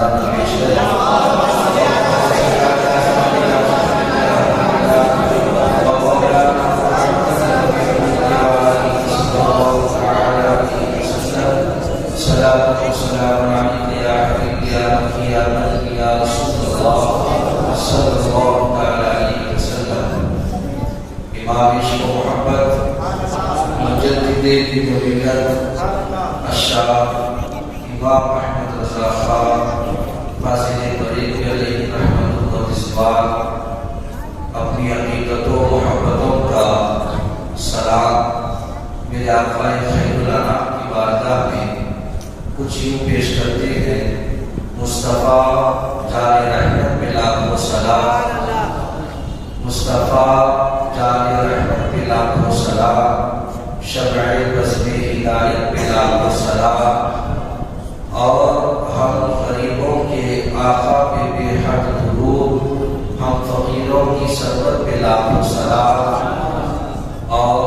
نذرانہ پیش کریں۔ امام عشق و محبت مجدد ملت الشاہ امام احمد رضا خان فاضل طریق علیہ رحمۃ اللہ اپنی عقیدت و محبتوں کا سلام میرے آقا خیر الانام کی بارگاہ میں کچھ یوں پیش کرتے ہیں۔ مصطفیٰ جان رحمت پہ لاکھوں سلام، مصطفیٰ جان رحمت پہ لاکھوں سلام، شمع بزم ہدایت پہ لاکھوں سلام، اور ہم غریبوں کے آقا پہ بے حد درود، ہم فقیروں کی سرور پہ لاکھوں سلام، اور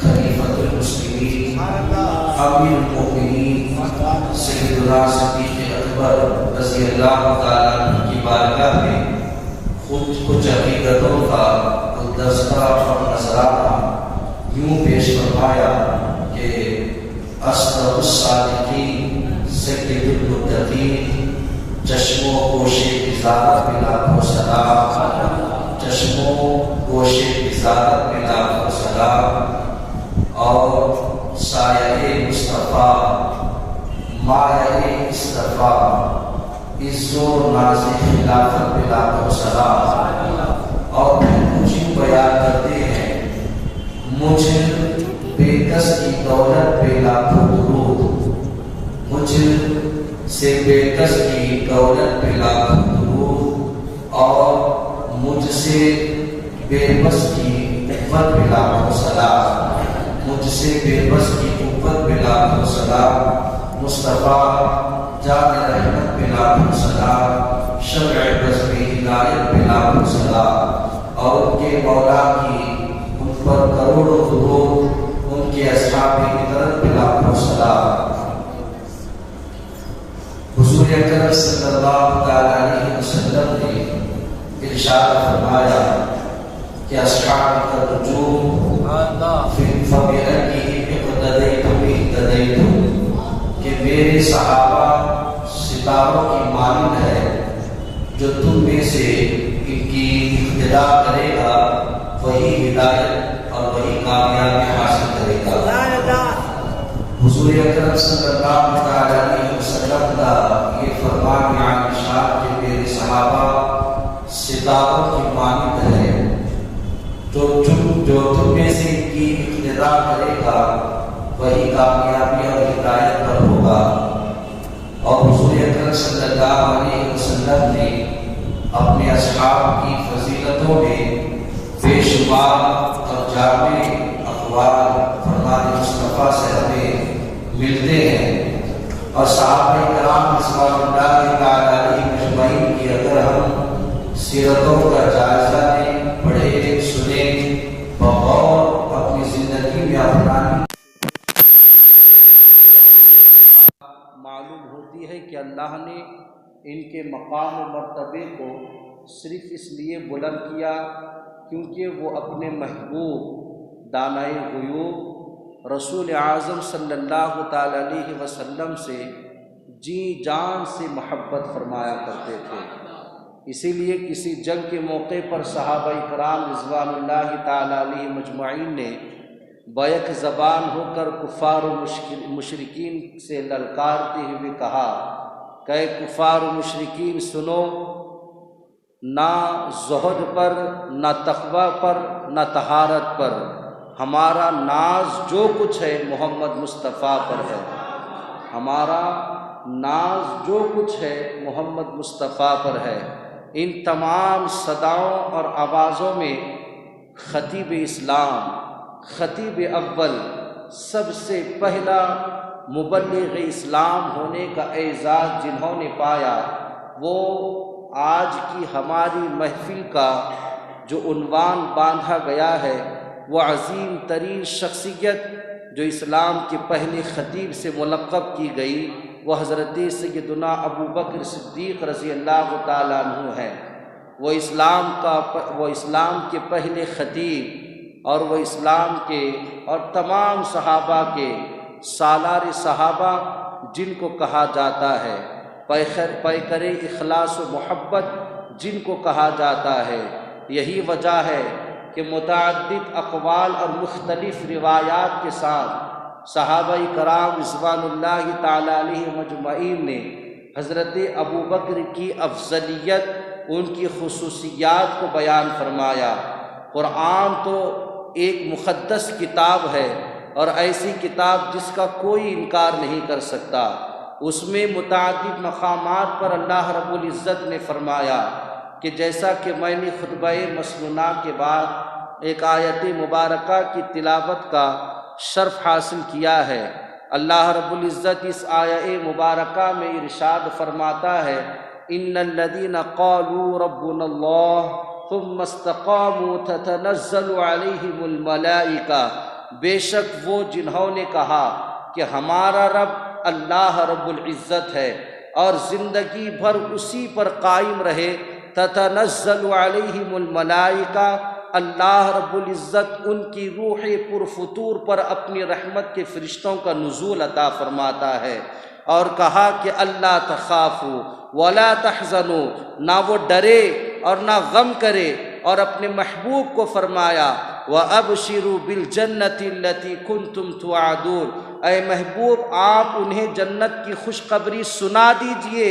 خلیفۃ المسلمین امیر المؤمنین سیدنا صدیق اکبر رضی اللہ تعالیٰ عنہ کی بارگاہ میں کچھ عقیدتوں کا گلدستہ اور نذرانہ یوں پیش فرمایا کہ اصدق الصادقین سید المتقین، چشم و گوش وزارت میں لاکھوں سلام، چشم و گوش وزارت میں لاکھوں سلام، اور سایہ مصطفیٰ مایہ اصطفیٰ عز و ناز خلافت پہ لاکھوں سلام، اور پھر کچھ یوں بیان کرتے ہیں، مجھ بے کس کی دولت پہ لاکھوں درود، مجھ سے بے کس کی دولت پہ لاکھوں درود، اور مجھ سے بے بس کی قوت پہ لاکھوں سلام، مجھ سے بے بس کی قوت پہ لاکھوں سلام، مصطفیٰ جان رحمت پہ لاکھوں سلام، شمع بزم ہدایت پہ لاکھوں سلام، اور ان کے مولا کی ان پر کروڑوں درود، ان کے اصحاب عطرت پہ لاکھوں سلام۔ حضور اکرم صلی اللہ تعالیٰ علیہ وسلم نے ارشاد فرمایا کہ اصحاب النجوم فبأيهم اقتديتم اهتديتم، کہ میرے صحابہ ستاروں کی مانند ہے، جو تم میں سے ان کی اقتدا کرے گا وہی ہدایت اور وہی کامیابی حاصل کرے گا۔ حضور اکرم صلی اللہ علیہ وسلم کا یہ فرمان یعنی ارشاد کہ میرے صحابہ ستاروں کی مانند ہے، جو تم میں سے ان کی اقتدا کرے گا وہی کامیابی اور ہدایت پر ہوگا۔ اور حضور اکرم صلی اللہ علیہ وسلم نے اپنے اصحاب کی فضیلتوں میں بے شمار اور جامع اقوال فرمان مصطفیٰ سے ہمیں ملتے ہیں، اور صحابہ کرام رضوان اللہ تعالیٰ علیہم اجمعین کی اگر ہم سیرتوں کا جائزہ لیں، پڑھیں، سنیں، بغور اپنی زندگی میں اپنائیں، معلوم ہوتی ہے کہ اللہ نے ان کے مقام و مرتبے کو صرف اس لیے بلند کیا کیونکہ وہ اپنے محبوب دانائے غیوب رسول اعظم صلی اللہ تعالیٰ علیہ وسلم سے جی جان سے محبت فرمایا کرتے تھے۔ اسی لیے کسی جنگ کے موقع پر صحابہ کرام رضوان اللہ تعالیٰ علیہ مجمعین نے بیک زبان ہو کر کفار و مشرکین سے للکارتے ہوئے کہا کہ اے کفار و مشرکین سنو، نہ زہد پر، نہ تقوی پر، نہ طہارت پر، ہمارا ناز جو کچھ ہے محمد مصطفیٰ پر ہے، ہمارا ناز جو کچھ ہے محمد مصطفیٰ پر ہے۔ ان تمام صداؤں اور آوازوں میں خطیب اسلام، خطیب اول، سب سے پہلا مبلغ اسلام ہونے کا اعزاز جنہوں نے پایا، وہ آج کی ہماری محفل کا جو عنوان باندھا گیا ہے، وہ عظیم ترین شخصیت جو اسلام کے پہلے خطیب سے ملقب کی گئی، وہ حضرت سیدنا ابو بکر صدیق رضی اللہ تعالیٰ عنہ ہیں۔ وہ اسلام کے پہلے خطیب اور وہ اسلام کے اور تمام صحابہ کے سالار صحابہ جن کو کہا جاتا ہے، پیکر اخلاص و محبت جن کو کہا جاتا ہے۔ یہی وجہ ہے کہ متعدد اقوال اور مختلف روایات کے ساتھ صحابہ کرام رضوان اللہ تعالی علیہ مجمعین نے حضرت ابو بکر کی افضلیت، ان کی خصوصیات کو بیان فرمایا۔ قرآن تو ایک مقدس کتاب ہے اور ایسی کتاب جس کا کوئی انکار نہیں کر سکتا۔ اس میں متعدد مقامات پر اللہ رب العزت نے فرمایا کہ جیسا کہ میں نے خطبہ مسنونہ کے بعد ایک آیت مبارکہ کی تلاوت کا شرف حاصل کیا ہے، اللہ رب العزت اس آیت مبارکہ میں ارشاد فرماتا ہے، ان الذین قالوا ربنا اللہ ثم استقاموا تتنزل علیہم الملائکہ، بے شک وہ جنہوں نے کہا کہ ہمارا رب اللہ رب العزت ہے اور زندگی بھر اسی پر قائم رہے، تتنزل علیہم الملائکہ، اللہ رب العزت ان کی روح پرفتور پر اپنی رحمت کے فرشتوں کا نزول عطا فرماتا ہے۔ اور کہا کہ اللہ تخافوا ولا تحزنوا، نہ وہ ڈرے اور نہ غم کرے، اور اپنے محبوب کو فرمایا وَأَبْشِرُوا بِالْجَنَّةِ الَّتِي كُنْتُمْ تُوعَدُونَ، اے محبوب آپ انہیں جنت کی خوشخبری سنا دیجئے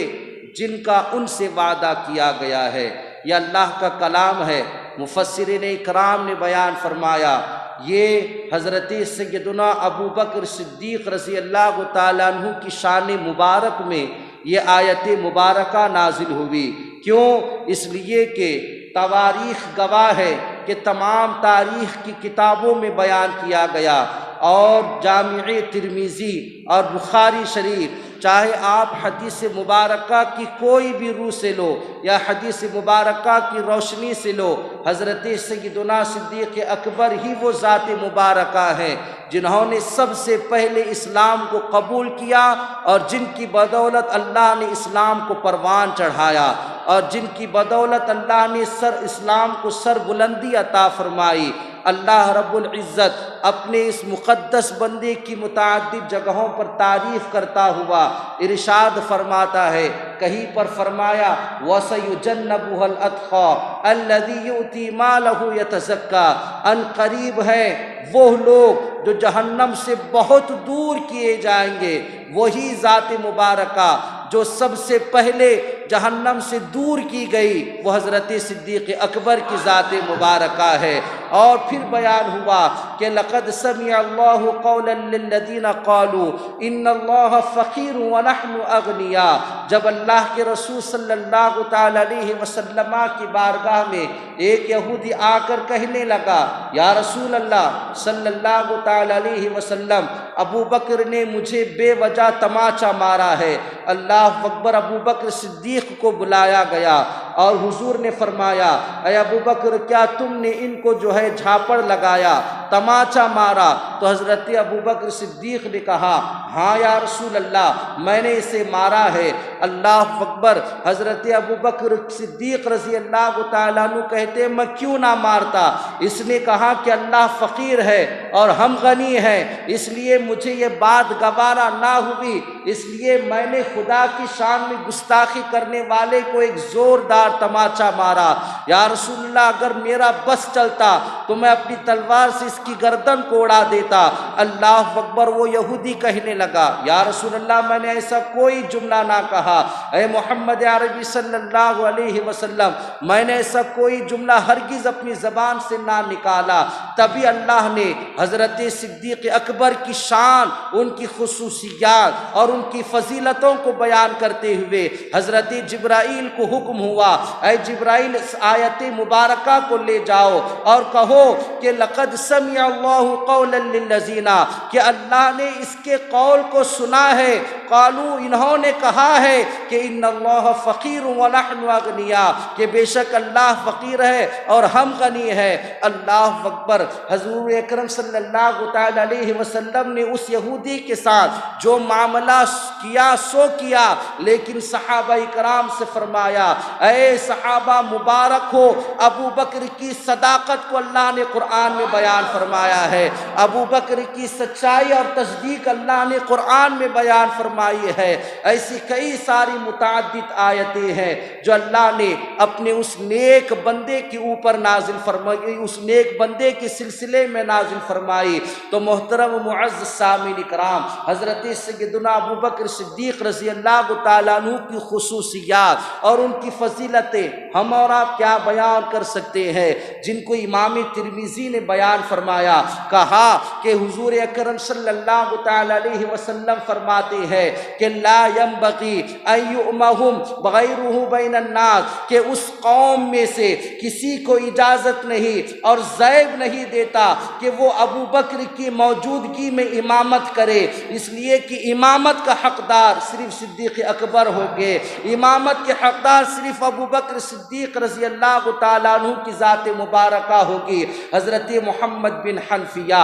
جن کا ان سے وعدہ کیا گیا ہے۔ یہ اللہ کا کلام ہے۔ مفسرین اکرام نے بیان فرمایا یہ حضرت سیدنا ابو بکر صدیق رضی اللہ تعالیٰ عنہ کی شان مبارک میں یہ آیت مبارکہ نازل ہوئی۔ کیوں؟ اس لیے کہ تواریخ گواہ ہے کہ تمام تاریخ کی کتابوں میں بیان کیا گیا، اور جامع ترمذی اور بخاری شریف، چاہے آپ حدیث مبارکہ کی کوئی بھی روح سے لو یا حدیث مبارکہ کی روشنی سے لو، حضرت سیدنا صدیق اکبر ہی وہ ذات مبارکہ ہیں جنہوں نے سب سے پہلے اسلام کو قبول کیا، اور جن کی بدولت اللہ نے اسلام کو پروان چڑھایا، اور جن کی بدولت اللہ نے اسلام کو سر بلندی عطا فرمائی۔ اللہ رب العزت اپنے اس مقدس بندے کی متعدد جگہوں پر تعریف کرتا ہوا ارشاد فرماتا ہے، کہیں پر فرمایا وَسَيُجَنَّبُهَا الْأَتْقَى الَّذِي يُؤْتِي مَالَهُ يَتَزَكَّى، ان قریب ہیں وہ لوگ جو جہنم سے بہت دور کیے جائیں گے، وہی ذات مبارکہ جو سب سے پہلے جہنم سے دور کی گئی وہ حضرت صدیق اکبر کی ذات مبارکہ ہے۔ اور پھر بیان ہوا کہ لقد سمع اللہ قولا للذین قالوا ان اللہ فقیر ونحن اغنیاء، جب اللہ کے رسول صلی اللہ تعالی علیہ وسلم کی بارگاہ میں ایک یہودی آ کر کہنے لگا، یا رسول اللہ صلی اللہ تعالی علیہ وسلم، ابو بکر نے مجھے بے وجہ تماچا مارا ہے۔ اللہ اکبر، ابو بکر صدیق کو بلایا گیا اور حضور نے فرمایا، اے ابو بکر کیا تم نے ان کو جو ہے جھاپڑ لگایا، تماچا مارا؟ تو حضرت ابو بکر صدیق نے کہا، ہاں یا رسول اللہ میں نے اسے مارا ہے۔ اللہ اکبر، حضرت ابو بکر صدیق رضی اللہ تعالیٰ عنہ کہتے میں کیوں نہ مارتا؟ اس نے کہا کہ اللہ فقیر ہے اور ہم غنی ہیں، اس لیے مجھے یہ بات گوارا نہ ہوئی، اس لیے میں نے خدا کی شان میں گستاخی کرنے والے کو ایک زوردار تماچا مارا۔ یا رسول اللہ اگر میرا بس چلتا تو میں اپنی تلوار سے اس کی گردن کو اڑا دیتا۔ اللہ اکبر، وہ یہودی کہنے لگا، یا رسول اللہ میں نے ایسا کوئی جملہ نہ کہا، اے محمد عربی صلی اللہ علیہ وسلم میں نے ایسا کوئی جملہ ہرگز اپنی زبان سے نہ نکالا۔ تبھی اللہ نے حضرت صدیق اکبر کی شان، ان کی خصوصیات اور ان کی فضیلتوں کو بیان کرتے ہوئے حضرت جبرائیل کو حکم ہوا، اے جبرائیل اس آیت مبارکہ کو لے جاؤ اور کہو کہ لقد سمع اللہ قولا للذین، کہ اللہ نے اس کے قول کو سنا ہے، قالوا انہوں نے کہا ہے کہ ان اللہ فقیر ونحن اغنیاء، کہ بے شک اللہ فقیر ہے اور ہم غنی ہے۔ اللہ اکبر۔ حضور اکرم صلی اللہ تعالی علیہ وسلم نے اس یہودی کے ساتھ جو معاملہ کیا سو کیا، لیکن صحابہ کرام سے فرمایا اے صحابہ مبارک ہو، ابو بکر کی صداقت کو اللہ نے قرآن میں بیان فرمایا ہے، ابو بکر کی سچائی اور تصدیق اللہ نے قرآن میں بیان فرمائی ہے۔ ایسی کئی ساری متعدد آیتیں ہیں جو اللہ نے اپنے اس نیک بندے کے اوپر نازل فرمائی، اس نیک بندے کے سلسلے میں نازل فرمائی۔ تو محترم معزز سامعین کرام، حضرت سیدنا ابو بکر صدیق رضی اللہ تعالیٰ عنہ کی خصوصیات اور ان کی فضیلتیں ہم اور آپ کیا بیان کر سکتے ہیں، جن کو امام ترمذی نے بیان فرمایا۔ کہا کہ حضور اکرم صلی اللہ تعالی علیہ وسلم فرماتے ہیں کہ لا ينبغي ان يؤمهم بغيره بین الناس، کہ اس قوم میں سے کسی کو اجازت نہیں اور زیب نہیں دیتا کہ وہ ابو بکر کی موجودگی میں امامت کرے، اس لیے کہ امامت کا حقدار صرف صدیق اکبر ہوگے، امامت کے حقدار صرف ابو بکر صدیق رضی اللہ تعالیٰ عنہ کی ذات مبارکہ ہوگی۔ حضرت محمد بن حنفیہ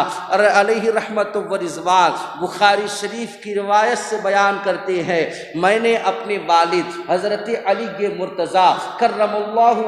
علیہ رحمت و رضوان بخاری شریف کی روایت سے بیان کرتے ہیں، میں نے اپنے والد حضرت علی مرتضیٰ کرم اللہ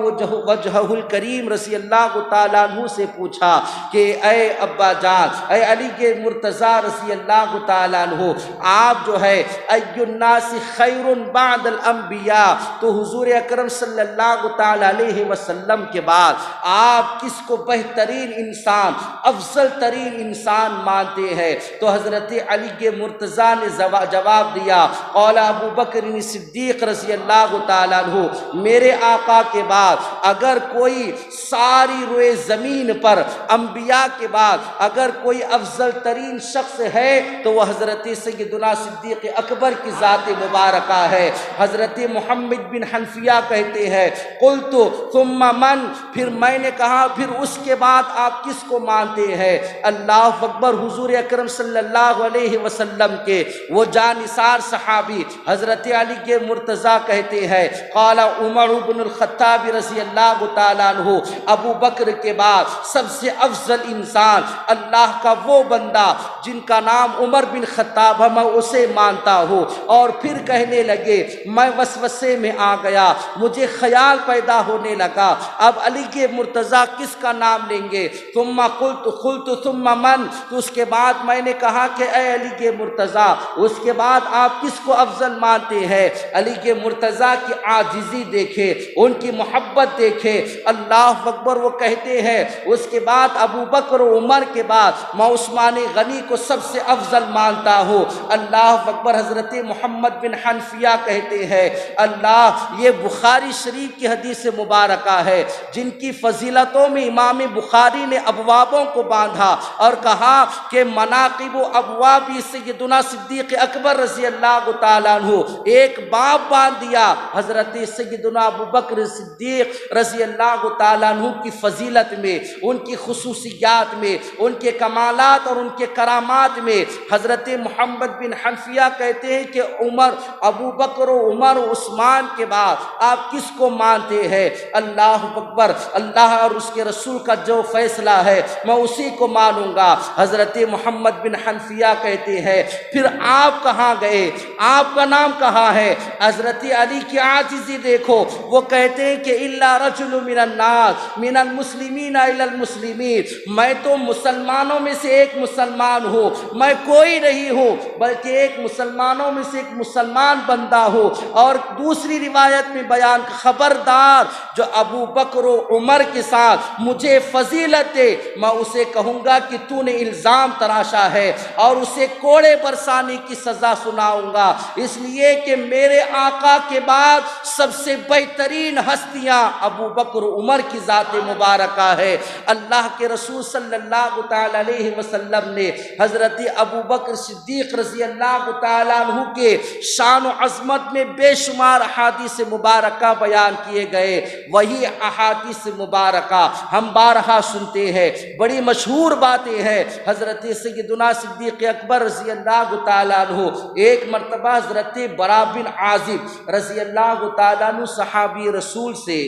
وجہہ الکریم رضی اللہ تعالیٰ عنہ سے پوچھا کہ اے ابا جان، اے علی مرتضیٰ رضی اللہ تعالیٰ عنہ، آپ جو ہے ای الناس خیر بعد الانبیاء، تو حضور اکرم صلی اللہ تعالیٰ علیہ وسلم کے بعد آپ کس کو بہترین انسان، افضل ترین انسان مانتے ہیں؟ تو حضرت علی مرتضیٰ نے جواب دیا قال ابو بکر صدیق رضی اللہ تعالیٰ عنہ، میرے آقا کے بعد اگر کوئی ساری روئے زمین پر انبیاء کے بعد اگر کوئی افضل ترین شخص ہے تو وہ حضرت سیدنا صدیق اکبر کی ذات مبارکہ ہے۔ حضرت محمد بن حنفیہ کہتے ہیں قلت ثم من، پھر میں نے کہا پھر اس کے بعد آپ کس کو مانتے ہیں؟ اللہ اکبر۔ حضور اکرم صلی اللہ علیہ وسلم کے وہ جانثار صحابی حضرت علی مرتضیٰ کہتے ہیں قال عمر بن الخطاب رضی اللہ تعالیٰ عنہ، ابو بکر کے بعد سب سے افضل انسان اللہ کا وہ بندہ جن کا نام عمر بن خطاب ہے، میں اسے مانتا ہوں۔ اور پھر کہنے لگے میں وسوسے میں آ گیا، مجھے خیال پیدا ہونے لگا اب علی مرتضیٰ کس کا نام لیں گے؟ ثم قلت ثم من، تو اس کے بعد میں نے کہا کہ اے علی مرتضیٰ اس کے بعد آپ کس کو افضل مانتے ہیں؟ علی مرتضیٰ کی عاجزی دیکھے، ان کی محبت دیکھے، اللہ اکبر۔ وہ کہتے ہیں اس کے بعد ابو بکر و عمر کے بعد میں عثمان غنی کو سب سے افضل مانتا ہوں، اللہ اکبر۔ حضرت محمد بن حنفیہ کہتے ہیں اللہ، یہ بخاری شریف کی حدیث مبارکہ ہے جن کی فضیلتوں میں امام بخاری نے ابوابوں کو باندھا اور کہا کہ مناقب و ابواب سیدنا صدیق اکبر رضی اللہ تعالیٰ عنہ، ایک باب باندھ دیا حضرت سیدنا ابو بکر صدیق رضی اللہ تعالیٰ عنہ کی فضیلت میں، ان کی خصوصیات میں، ان کے کمالات اور ان کے کرامات میں۔ حضرت محمد بن حنفیہ کہتے ہیں کہ عمر، ابو بکر و عمر و عثمان کے بعد آپ کس کو مانتے ہیں؟ اللہ اکبر۔ اللہ اور اس کے رسول کا جو فیصلہ ہے میں اسی کو مانوں گا۔ حضرت محمد بن حنفیہ کہتے ہیں پھر آپ کہاں گئے؟ آپ کا نام کہاں ہے؟ حضرت علی کی عاجزی دیکھو، وہ کہتے ہیں کہ الا رجل من الناس من المسلمین الی المسلمین، میں تو مسلمانوں میں سے ایک مسلمان ہوں، میں کوئی نہیں ہوں بلکہ ایک مسلمانوں میں سے ایک مسلمان بندہ ہوں۔ اور دوسری روایت میں بیان، خبردار جو ابو بکر و عمر کے ساتھ مجھے فضیلت دے، میں اسے کہوں گا کہ تو نے الزام تراشا ہے اور اسے کوڑے برسانے کی سزا سناؤں گا، اس لیے کہ میرے آقا کے بعد سب سے بہترین ہستیاں ابو بکر و عمر کی ذات مبارکہ ہے۔ اللہ کے رسول صلی اللہ تعالی علیہ وسلم نے حضرت ابو بکر صدیق رضی اللہ تعالیٰ عنہ کے شان و عظمت میں بے شمار احادیث مبارکہ بیان کیے گئے، وہی احادیث مبارکہ ہم بارہا سنتے ہیں، بڑی مشہور باتیں ہیں۔ حضرت سیدنا صدیق اکبر رضی اللہ تعالیٰ عنہ ایک مرتبہ حضرت برا بن عازب رضی اللہ تعالیٰ عنہ صحابی رسول سے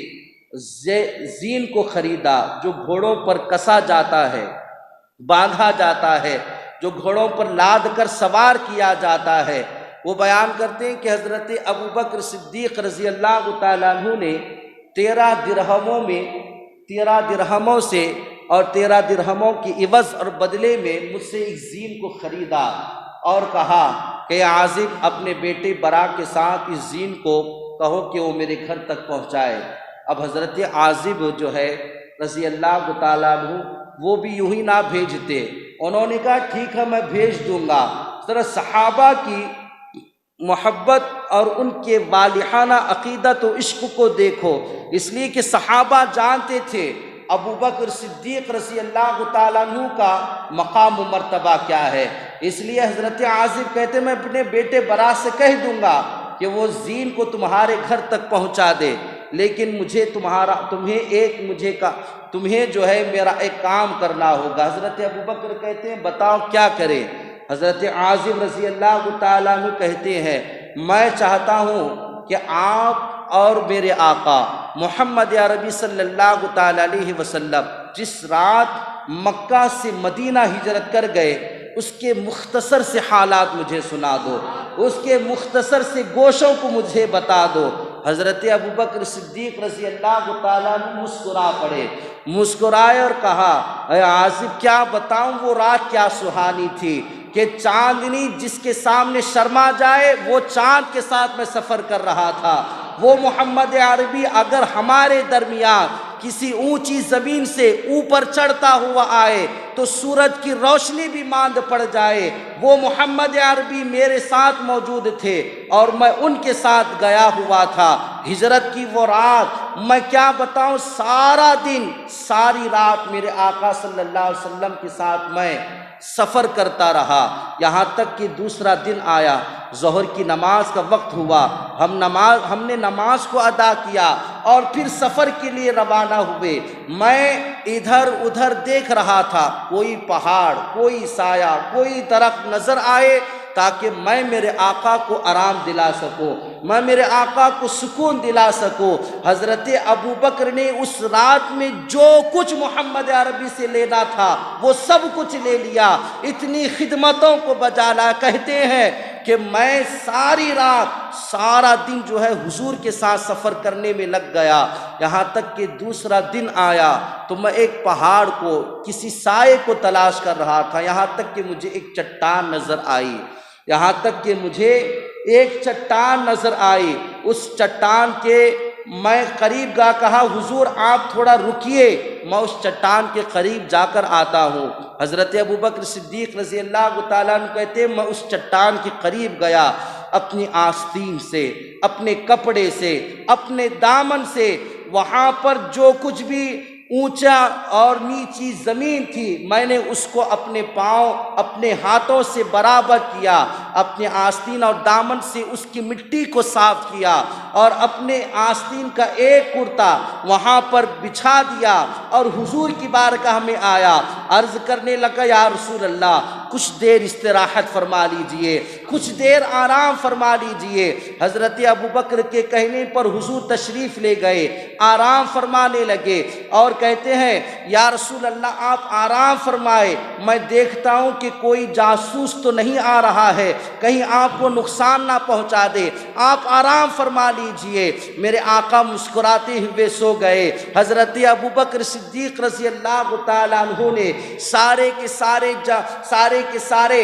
زین کو خریدا، جو گھوڑوں پر کسا جاتا ہے، باندھا جاتا ہے، جو گھوڑوں پر لاد کر سوار کیا جاتا ہے۔ وہ بیان کرتے ہیں کہ حضرت ابوبکر صدیق رضی اللہ تعالیٰ عنہ نے 13 درہموں سے اور 13 درہموں کی عوض اور بدلے میں مجھ سے ایک زین کو خریدا اور کہا کہ عازب اپنے بیٹے برا کے ساتھ اس زین کو کہو کہ وہ میرے گھر تک پہنچائے۔ اب حضرت عازب جو ہے رضی اللہ تعالیٰ عنہ وہ بھی یوں ہی نہ بھیجتے، انہوں نے کہا ٹھیک ہے میں بھیج دوں گا۔ ذرا صحابہ کی محبت اور ان کے والہانہ عقیدت و عشق کو دیکھو، اس لیے کہ صحابہ جانتے تھے ابوبکر صدیق رضی اللہ تعالیٰ عنہ کا مقام و مرتبہ کیا ہے، اس لیے حضرت عازب کہتے میں اپنے بیٹے برا سے کہہ دوں گا کہ وہ زین کو تمہارے گھر تک پہنچا دے، لیکن مجھے تمہیں جو ہے میرا ایک کام کرنا ہوگا۔ حضرت ابوبکر کہتے ہیں بتاؤ کیا کرے؟ حضرت عازب رضی اللہ تعالیٰ عنہ کہتے ہیں میں چاہتا ہوں کہ آپ اور میرے آقا محمد عربی صلی اللہ تعالیٰ علیہ وسلم جس رات مکہ سے مدینہ ہجرت کر گئے اس کے مختصر سے حالات مجھے سنا دو، اس کے مختصر سے گوشوں کو مجھے بتا دو۔ حضرت ابوبکر صدیق رضی اللہ تعالیٰ عنہ مسکرا پڑے، مسکرائے اور کہا اے عازب کیا بتاؤں وہ رات کیا سہانی تھی کہ چاندنی جس کے سامنے شرما جائے وہ چاند کے ساتھ میں سفر کر رہا تھا۔ وہ محمد عربی اگر ہمارے درمیان کسی اونچی زمین سے اوپر چڑھتا ہوا آئے تو سورج کی روشنی بھی ماند پڑ جائے، وہ محمد عربی میرے ساتھ موجود تھے اور میں ان کے ساتھ گیا ہوا تھا۔ ہجرت کی وہ رات میں کیا بتاؤں، سارا دن ساری رات میرے آقا صلی اللہ علیہ وسلم کے ساتھ میں سفر کرتا رہا، یہاں تک کہ دوسرا دن آیا، ظہر کی نماز کا وقت ہوا، ہم نے نماز کو ادا کیا اور پھر سفر کے لیے روانہ ہوئے۔ میں ادھر ادھر دیکھ رہا تھا، کوئی پہاڑ، کوئی سایہ، کوئی درخت نظر آئے تاکہ میں میرے آقا کو آرام دلا سکوں، میں میرے آقا کو سکون دلا سکوں۔ حضرت ابوبکر نے اس رات میں جو کچھ محمد عربی سے لینا تھا وہ سب کچھ لے لیا، اتنی خدمتوں کو بجا لایا۔ کہتے ہیں کہ میں ساری رات سارا دن جو ہے حضور کے ساتھ سفر کرنے میں لگ گیا، یہاں تک کہ دوسرا دن آیا تو میں ایک پہاڑ کو کسی سائے کو تلاش کر رہا تھا، یہاں تک کہ مجھے ایک چٹان نظر آئی، یہاں تک کہ مجھے ایک چٹان نظر آئی۔ اس چٹان کے میں قریب گا، کہا حضور آپ تھوڑا رکیے، میں اس چٹان کے قریب جا کر آتا ہوں۔ حضرت ابوبکر صدیق رضی اللہ تعالیٰ عنہ کہتے ہیں میں اس چٹان کے قریب گیا، اپنی آستین سے، اپنے کپڑے سے، اپنے دامن سے وہاں پر جو کچھ بھی اونچا اور نیچی زمین تھی میں نے اس کو اپنے پاؤں اپنے ہاتھوں سے برابر کیا، اپنے آستین اور دامن سے اس کی مٹی کو صاف کیا اور اپنے آستین کا ایک کرتا وہاں پر بچھا دیا اور حضور کی بارگاہ میں آیا، عرض کرنے لگا یا رسول اللہ کچھ دیر استراحت فرما لیجئے، کچھ دیر آرام فرما لیجئے۔ حضرت ابوبکر کے کہنے پر حضور تشریف لے گئے، آرام فرمانے لگے اور کہتے ہیں یا رسول اللہ آپ آرام فرمائے، میں دیکھتا ہوں کہ کوئی جاسوس تو نہیں آ رہا ہے، کہیں آپ کو نقصان نہ پہنچا دے، آپ آرام فرما لیجئے۔ میرے آقا مسکراتے ہوئے سو گئے۔ حضرت ابوبکر صدیق رضی اللہ تعالیٰ عنہ نے سارے کے سارے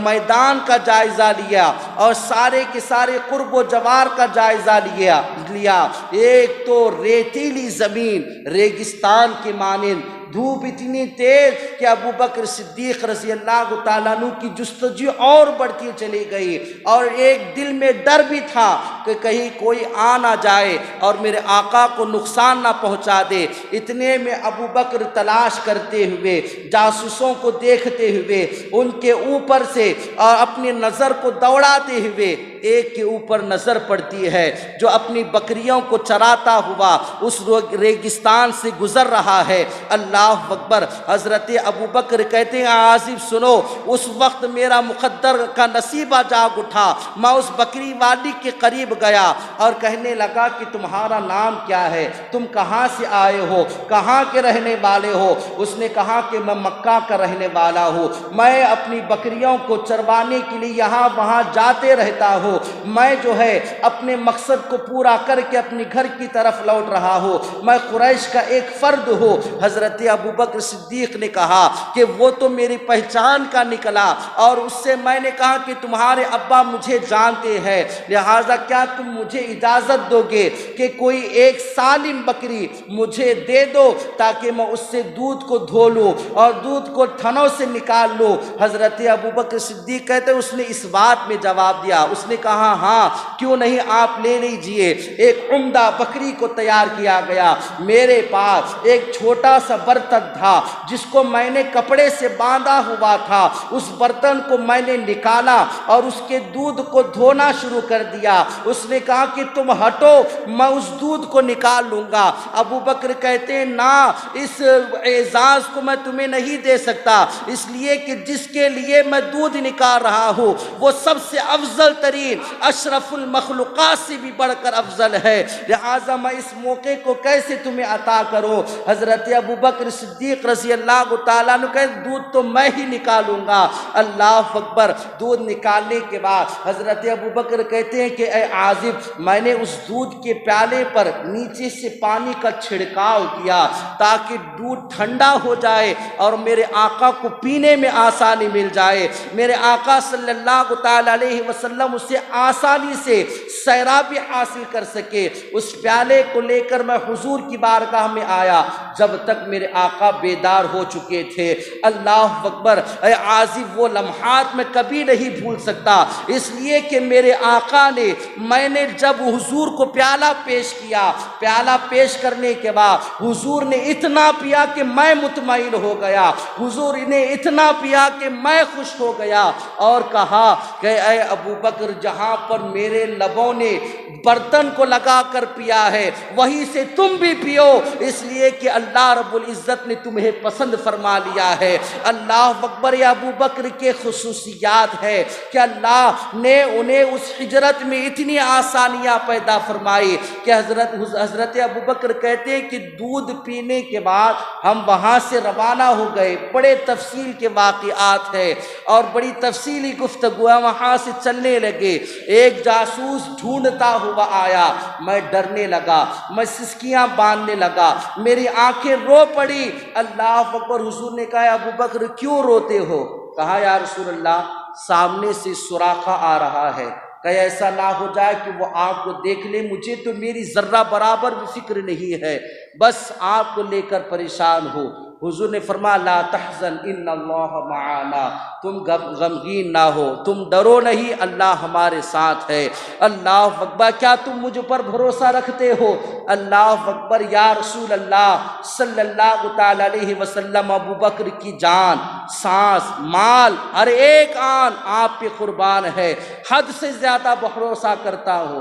میدان کا جائزہ لیا اور سارے کے سارے قرب و جوار کا جائزہ لیا۔ ایک تو ریتیلی زمین ریگستان کے مانند، دھوپ اتنی تیز کہ ابوبکر صدیق رضی اللہ تعالیٰ عنہ کی جستجو اور بڑھتی چلی گئی اور ایک دل میں ڈر بھی تھا کہ کہیں کوئی آ نہ جائے اور میرے آقا کو نقصان نہ پہنچا دے۔ اتنے میں ابوبکر تلاش کرتے ہوئے، جاسوسوں کو دیکھتے ہوئے، ان کے اوپر سے اور اپنی نظر کو دوڑاتے ہوئے ایک کے اوپر نظر پڑتی ہے جو اپنی بکریوں کو چراتا ہوا اس ریگستان سے گزر رہا ہے۔ اللہ اللہ اکبر۔ حضرت ابوبکر کہتے ہیں عازب سنو، اس وقت میرا مقدر کا نصیبہ جاگ اٹھا، میں اس بکری والی کے قریب گیا اور کہنے لگا کہ تمہارا نام کیا ہے، تم کہاں سے آئے ہو، کہاں کے رہنے والے ہو؟ اس نے کہا کہ میں مکہ کا رہنے والا ہوں، میں اپنی بکریوں کو چروانے کے لیے یہاں وہاں جاتے رہتا ہوں، میں جو ہے اپنے مقصد کو پورا کر کے اپنی گھر کی طرف لوٹ رہا ہوں، میں قریش کا ایک فرد ہوں۔ حضرت ابوبکر صدیق نے کہا کہ وہ تو میری پہچان کا نکلا، اور اس سے میں نے کہا کہ تمہارے ابا مجھے جانتے ہیں، لہٰذا کیا تم مجھے اجازت دو گے کہ کوئی ایک سالم بکری مجھے دے دو تاکہ میں اس سے دودھ کو دھو لوں اور دودھ کو تھنوں سے نکال لوں؟ حضرت ابوبکر صدیق کہتے ہیں اس نے اس بات میں جواب دیا، اس نے کہا ہاں کیوں نہیں، آپ لے لیجئے۔ ایک عمدہ بکری کو تیار کیا گیا، میرے پاس ایک چھوٹا سا برتن تھا جس کو میں نے کپڑے سے باندھا ہوا تھا، اس برتن کو میں نے نکالا اور اس کے دودھ کو دھونا شروع کر دیا۔ اس نے کہا کہ تم ہٹو، میں اس دودھ کو نکال لوں گا۔ ابو بکر کہتے ہیں نہ، اس اعزاز کو میں تمہیں نہیں دے سکتا، اس لیے کہ جس کے لیے میں دودھ نکال رہا ہوں وہ سب سے افضل ترین اشرف المخلوقات سے بھی بڑھ کر افضل ہے، لہٰذا میں اس موقع کو کیسے تمہیں عطا کروں؟ حضرت ابو بکر صدیق رضی اللہ تعالیٰ عنہ کہتے دودھ تو میں ہی نکالوں گا۔ اللہ اکبر۔ دودھ نکالنے کے بعد حضرت ابو بکر کہتے ہیں کہ اے عازب، میں نے اس دودھ کے پیالے پر نیچے سے پانی کا چھڑکاؤ کیا تاکہ دودھ ٹھنڈا ہو جائے اور میرے آقا کو پینے میں آسانی مل جائے۔ میرے آقا صلی اللہ تعالیٰ علیہ وسلم اسے آسانی سے سیرابی حاصل کر سکے۔ اس پیالے کو لے کر میں حضور کی بارگاہ میں آیا جب تک میرے آقا بیدار ہو چکے تھے۔ اللہ اکبر۔ اے عازب، وہ لمحات میں کبھی نہیں بھول سکتا، اس لیے کہ میرے آقا نے، میں نے جب حضور کو پیالہ پیش کیا، پیالہ پیش کرنے کے بعد حضور نے اتنا پیا کہ میں مطمئن ہو گیا، حضور نے اتنا پیا کہ میں خوش ہو گیا، اور کہا کہ اے ابو بکر، جہاں پر میرے لبوں نے برتن کو لگا کر پیا ہے وہیں سے تم بھی پیو، اس لیے کہ اللہ رب العزت نے تمہیں پسند فرما لیا ہے۔ اللہ اکبر۔ یا ابو بکر کے خصوصیات ہے کہ اللہ نے انہیں اس ہجرت میں اتنی آسانیاں پیدا فرمائی کہ حضرت ابو بکر کہتے ہیں کہ دودھ پینے کے بعد ہم وہاں سے روانہ ہو گئے، بڑے تفصیل کے واقعات ہیں اور بڑی تفصیلی گفتگو وہاں سے چلنے لگے۔ ایک جاسوس ڈھونڈتا ہوا آیا، میں ڈرنے لگا، میں سسکیاں باندھنے لگا، میری آنکھیں رو پڑی۔ اللہ اکبر۔ حضور نے کہا ابو بکر کیوں روتے ہو؟ کہا یا رسول اللہ، سامنے سے سوراخا آ رہا ہے، کہ ایسا نہ ہو جائے کہ وہ آپ کو دیکھ لے، مجھے تو میری ذرہ برابر بھی فکر نہیں ہے، بس آپ کو لے کر پریشان ہو۔ حضور نے فرمایا لا تحزن ان اللہ معنا، تم غمگین نہ ہو، تم ڈرو نہیں، اللہ ہمارے ساتھ ہے۔ اللہ اکبر۔ کیا تم مجھ پر بھروسہ رکھتے ہو؟ اللہ اکبر۔ یا رسول اللہ صلی اللہ تعالی علیہ وسلم، ابو بکر کی جان، سانس، مال، ہر ایک آن آپ پہ قربان ہے، حد سے زیادہ بھروسہ کرتا ہو۔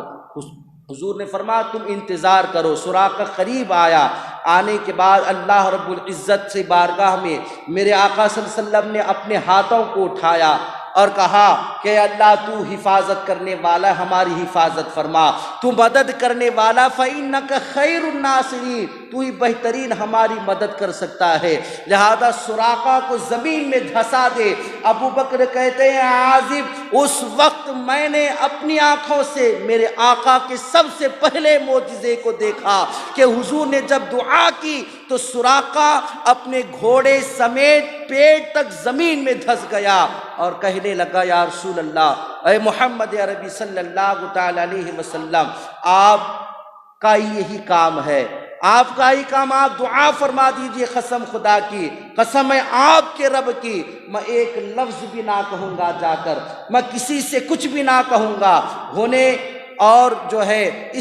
حضور نے فرمایا تم انتظار کرو۔ سراقہ قریب آیا، آنے کے بعد اللہ رب العزت سے بارگاہ میں میرے آقا صلی اللہ علیہ وسلم نے اپنے ہاتھوں کو اٹھایا اور کہا کہ اللہ تو حفاظت کرنے والا، ہماری حفاظت فرما، تو مدد کرنے والا، فَإِنَّكَ خَيْرُ النَّاصِرِينَ، تو ہی بہترین ہماری مدد کر سکتا ہے، لہذا سراقہ کو زمین میں دھسا دے۔ ابو بکر کہتے ہیں عازب، اس وقت میں نے اپنی آنکھوں سے میرے آقا کے سب سے پہلے معجزے کو دیکھا کہ حضور نے جب دعا کی تو سراقہ اپنے گھوڑے سمیت پیٹ تک زمین میں دھس گیا اور کہنے لگا یا رسول اللہ، اے محمد عربی صلی اللہ تعالی علیہ وسلم، آپ کا یہی کام ہے، آپ کا ہی کام، آپ دعا فرما دیجئے، قسم خدا کی، قسم ہے آپ کے رب کی، میں ایک لفظ بھی نہ کہوں گا جا کر، میں کسی سے کچھ بھی نہ کہوں گا ہونے، اور جو ہے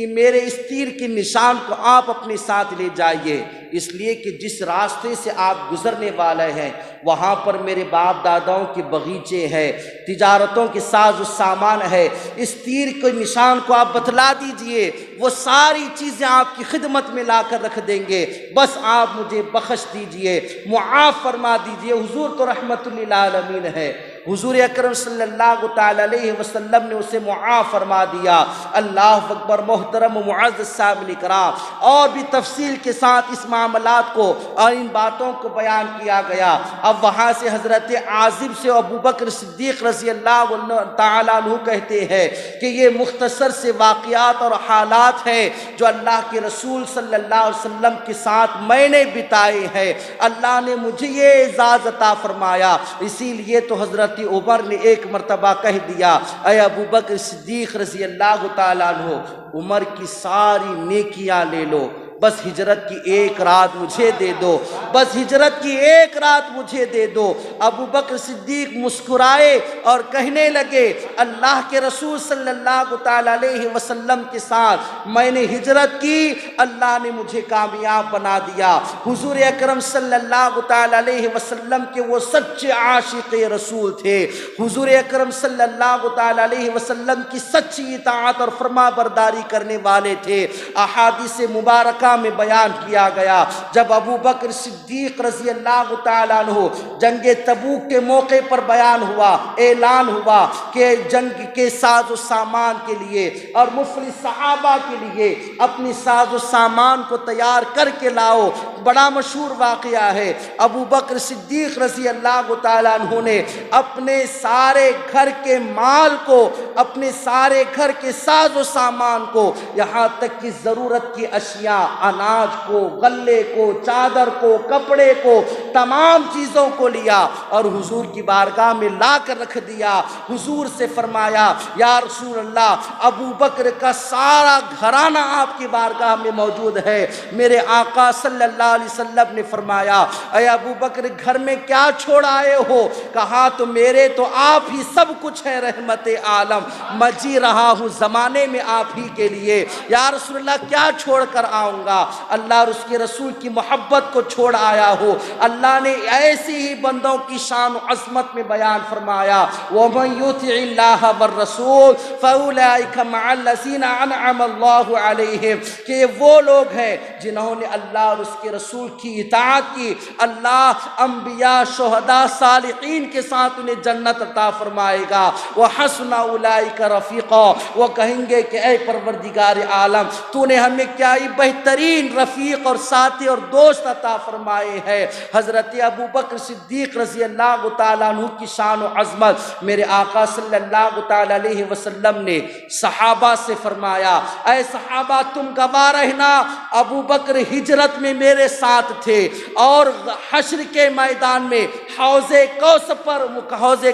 میرے اس تیر کے نشان کو آپ اپنے ساتھ لے جائیے، اس لیے کہ جس راستے سے آپ گزرنے والے ہیں وہاں پر میرے باپ داداؤں کے باغیچے ہیں، تجارتوں کے ساز و سامان ہے۔ اس تیر کے نشان کو آپ بتلا دیجئے، وہ ساری چیزیں آپ کی خدمت میں لا کر رکھ دیں گے، بس آپ مجھے بخش دیجئے، معاف فرما دیجئے۔ حضور تو رحمت للعالمین ہے، حضور اکرم صلی اللہ تعالی علیہ وسلم نے اسے معاف فرما دیا۔ اللہ اکبر۔ محترم و معزز صاحب کرام، اور بھی تفصیل کے ساتھ اس معاملات کو اور ان باتوں کو بیان کیا گیا۔ اب وہاں سے حضرت عازب سے ابو بکر صدیق رضی اللہ تعالیٰ عنہ کہتے ہیں کہ یہ مختصر سے واقعات اور حالات ہیں جو اللہ کے رسول صلی اللہ علیہ وسلم کے ساتھ میں نے بتائے ہیں۔ اللہ نے مجھے یہ اعزاز عطا فرمایا، اسی لیے تو حضرت عمر نے ایک مرتبہ کہہ دیا، اے ابو بکر صدیق رضی اللہ تعالیٰ عنہ، عمر کی ساری نیکیاں لے لو، بس ہجرت کی ایک رات مجھے دے دو، بس ہجرت کی ایک رات مجھے دے دو۔ ابو بکر صدیق مسکرائے اور کہنے لگے، اللہ کے رسول صلی اللہ تعالی علیہ وسلم کے ساتھ میں نے ہجرت کی، اللہ نے مجھے کامیاب بنا دیا۔ حضور اکرم صلی اللہ تعالی علیہ وسلم کے وہ سچے عاشق رسول تھے، حضور اکرم صلی اللہ تعالی علیہ وسلم کی سچی اطاعت اور فرما برداری کرنے والے تھے۔ احادیث مبارکہ میں بیان کیا گیا، جب ابو بکر صدیق رضی اللہ تعالیٰ عنہ جنگ تبوک کے موقع پر بیان ہوا، اعلان ہوا کہ جنگ کے ساز و سامان کے لیے اور مفلس صحابہ کے لیے اپنی ساز و سامان کو تیار کر کے لاؤ، بڑا مشہور واقعہ ہے۔ ابو بکر صدیق رضی اللہ تعالیٰ عنہ نے اپنے سارے گھر کے مال کو، اپنے سارے گھر کے ساز و سامان کو، یہاں تک کہ ضرورت کی اشیاء، اناج کو، غلے کو، چادر کو، کپڑے کو، تمام چیزوں کو لیا اور حضور کی بارگاہ میں لا کر رکھ دیا۔ حضور سے فرمایا، یا رسول اللہ، ابو بکر کا سارا گھرانہ آپ کی بارگاہ میں موجود ہے۔ میرے آقا صلی اللہ علیہ وسلم نے فرمایا، اے ابو بکر گھر میں کیا چھوڑ آئے ہو؟ کہا تو میرے تو آپ ہی سب کچھ ہے رحمت عالم، میں جی رہا ہوں زمانے میں آپ ہی کے لیے۔ یا رسول اللہ کیا چھوڑ کر آؤں گا؟ اللہ اور اس کے رسول کی محبت کو چھوڑ آیا ہو۔ اللہ نے ایسی ہی بندوں کی شان و عظمت میں بیان فرمایا، وَمَن يُطِعِ اللَّهَ وَالرَّسُولَ فَأُولَٰئِكَ مَعَ الَّذِينَ أَنْعَمَ اللَّهُ عَلَيْهِمْ، کہ یہ وہ لوگ ہیں جنہوں نے اللہ اور اس کے رسول کی اطاعت کی، اللہ انبیاء، شہداء، صالحین کے ساتھ انہیں جنت عطا فرمائے گا۔ وَحَسُنَ أُولَٰئِكَ رَفِيقًا، وہ کہیں گے کہ اے پروردگار عالم، تو نے ہمیں کیا ہی بہترین رفیق اور ساتھی اور دوست عطا فرمائے ہیں۔ حضرت ابو بکر صدیق رضی اللہ تعالیٰ عنہ کی شان و عظمت، میرے آقا صلی اللہ تعالیٰ علیہ وسلم نے صحابہ سے فرمایا، اے صحابہ تم گواہ رہنا، ابو بکر ہجرت میں میرے ساتھ تھے اور حشر کے میدان میں حوض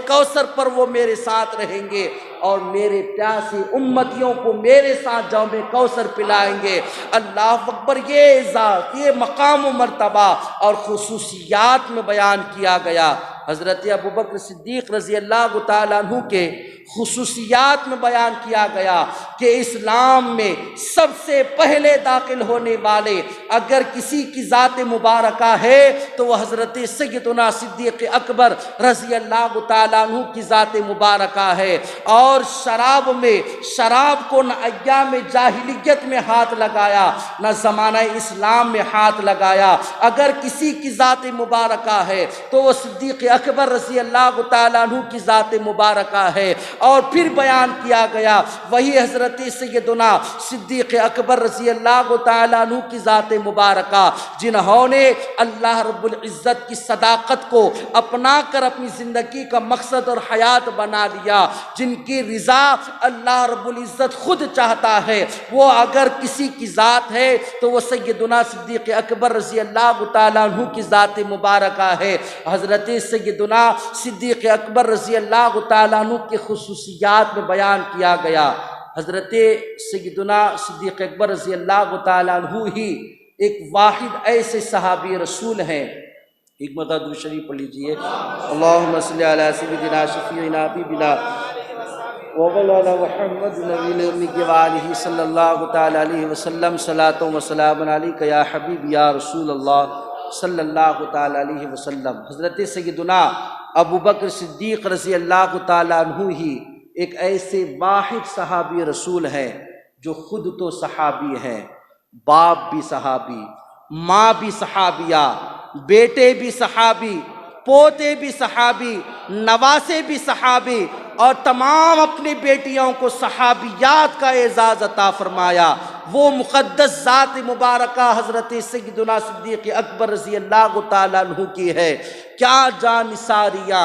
کوثر پر وہ میرے ساتھ رہیں گے اور میرے پیاسے امتیوں کو میرے ساتھ جام کوثر پلائیں گے۔ اللہ اکبر۔ یہ اعزاز، یہ مقام و مرتبہ اور خصوصیات میں بیان کیا گیا۔ حضرت ابو بکر صدیق رضی اللہ تعالیٰ عنہ کے خصوصیات میں بیان کیا گیا کہ اسلام میں سب سے پہلے داخل ہونے والے اگر کسی کی ذات مبارکہ ہے تو وہ حضرت سیدنا صدیق اکبر رضی اللہ تعالیٰ عنہ کی ذات مبارکہ ہے۔ اور شراب کو نہ ایام جاہلیت میں ہاتھ لگایا نہ زمانہ اسلام میں ہاتھ لگایا۔ اگر کسی کی ذات مبارکہ ہے تو وہ صدیق اکبر رضی اللہ تعالیٰ عنہ کی ذات مبارکہ ہے۔ اور پھر بیان کیا گیا وہی حضرت سیدنا صدیق اکبر رضی اللہ تعالیٰ عنہ کی ذات مبارکہ جنہوں نے اللہ رب العزت کی صداقت کو اپنا کر اپنی زندگی کا مقصد اور حیات بنا لیا، جن کی رضا اللہ رب العزت خود چاہتا ہے۔ وہ اگر کسی کی ذات ہے تو وہ سیدنا صدیق اکبر رضی اللہ تعالیٰ عنہ کی ذات مبارکہ ہے۔ حضرت سیدنا صدیق اکبر رضی اللہ تعالیٰ عنہ کے خصوصیات میں بیان کیا گیا۔ حضرت سیدنا صدیق اکبر رضی اللہ تعالیٰ عنہ ہی ایک واحد ایسے صحابی رسول ہیں، ایک مرتبہ درود شریف پڑھ لیجئے، اللہم صلی علی سیدنا شفیعنا حبیبنا ومولانا محمد نبی الامی کے والہ صلی اللہ تعالی علیہ وسلم صلاۃ و سلام علیک یا حبیب یا رسول اللہ صلی اللہ تعالی علیہ وسلم۔ حضرت سیدنا ابو بکر صدیق رضی اللہ تعالیٰ عنہ ہی ایک ایسے واحد صحابی رسول ہیں جو خود تو صحابی ہیں، باپ بھی صحابی، ماں بھی صحابیہ، بیٹے بھی صحابی، پوتے بھی صحابی، نواسے بھی صحابی، اور تمام اپنی بیٹیوں کو صحابیات کا اعزاز عطا فرمایا۔ وہ مقدس ذات مبارکہ حضرت سیدنا صدیق اکبر رضی اللہ تعالیٰ عنہ کی ہے۔ کیا جان نثاریہ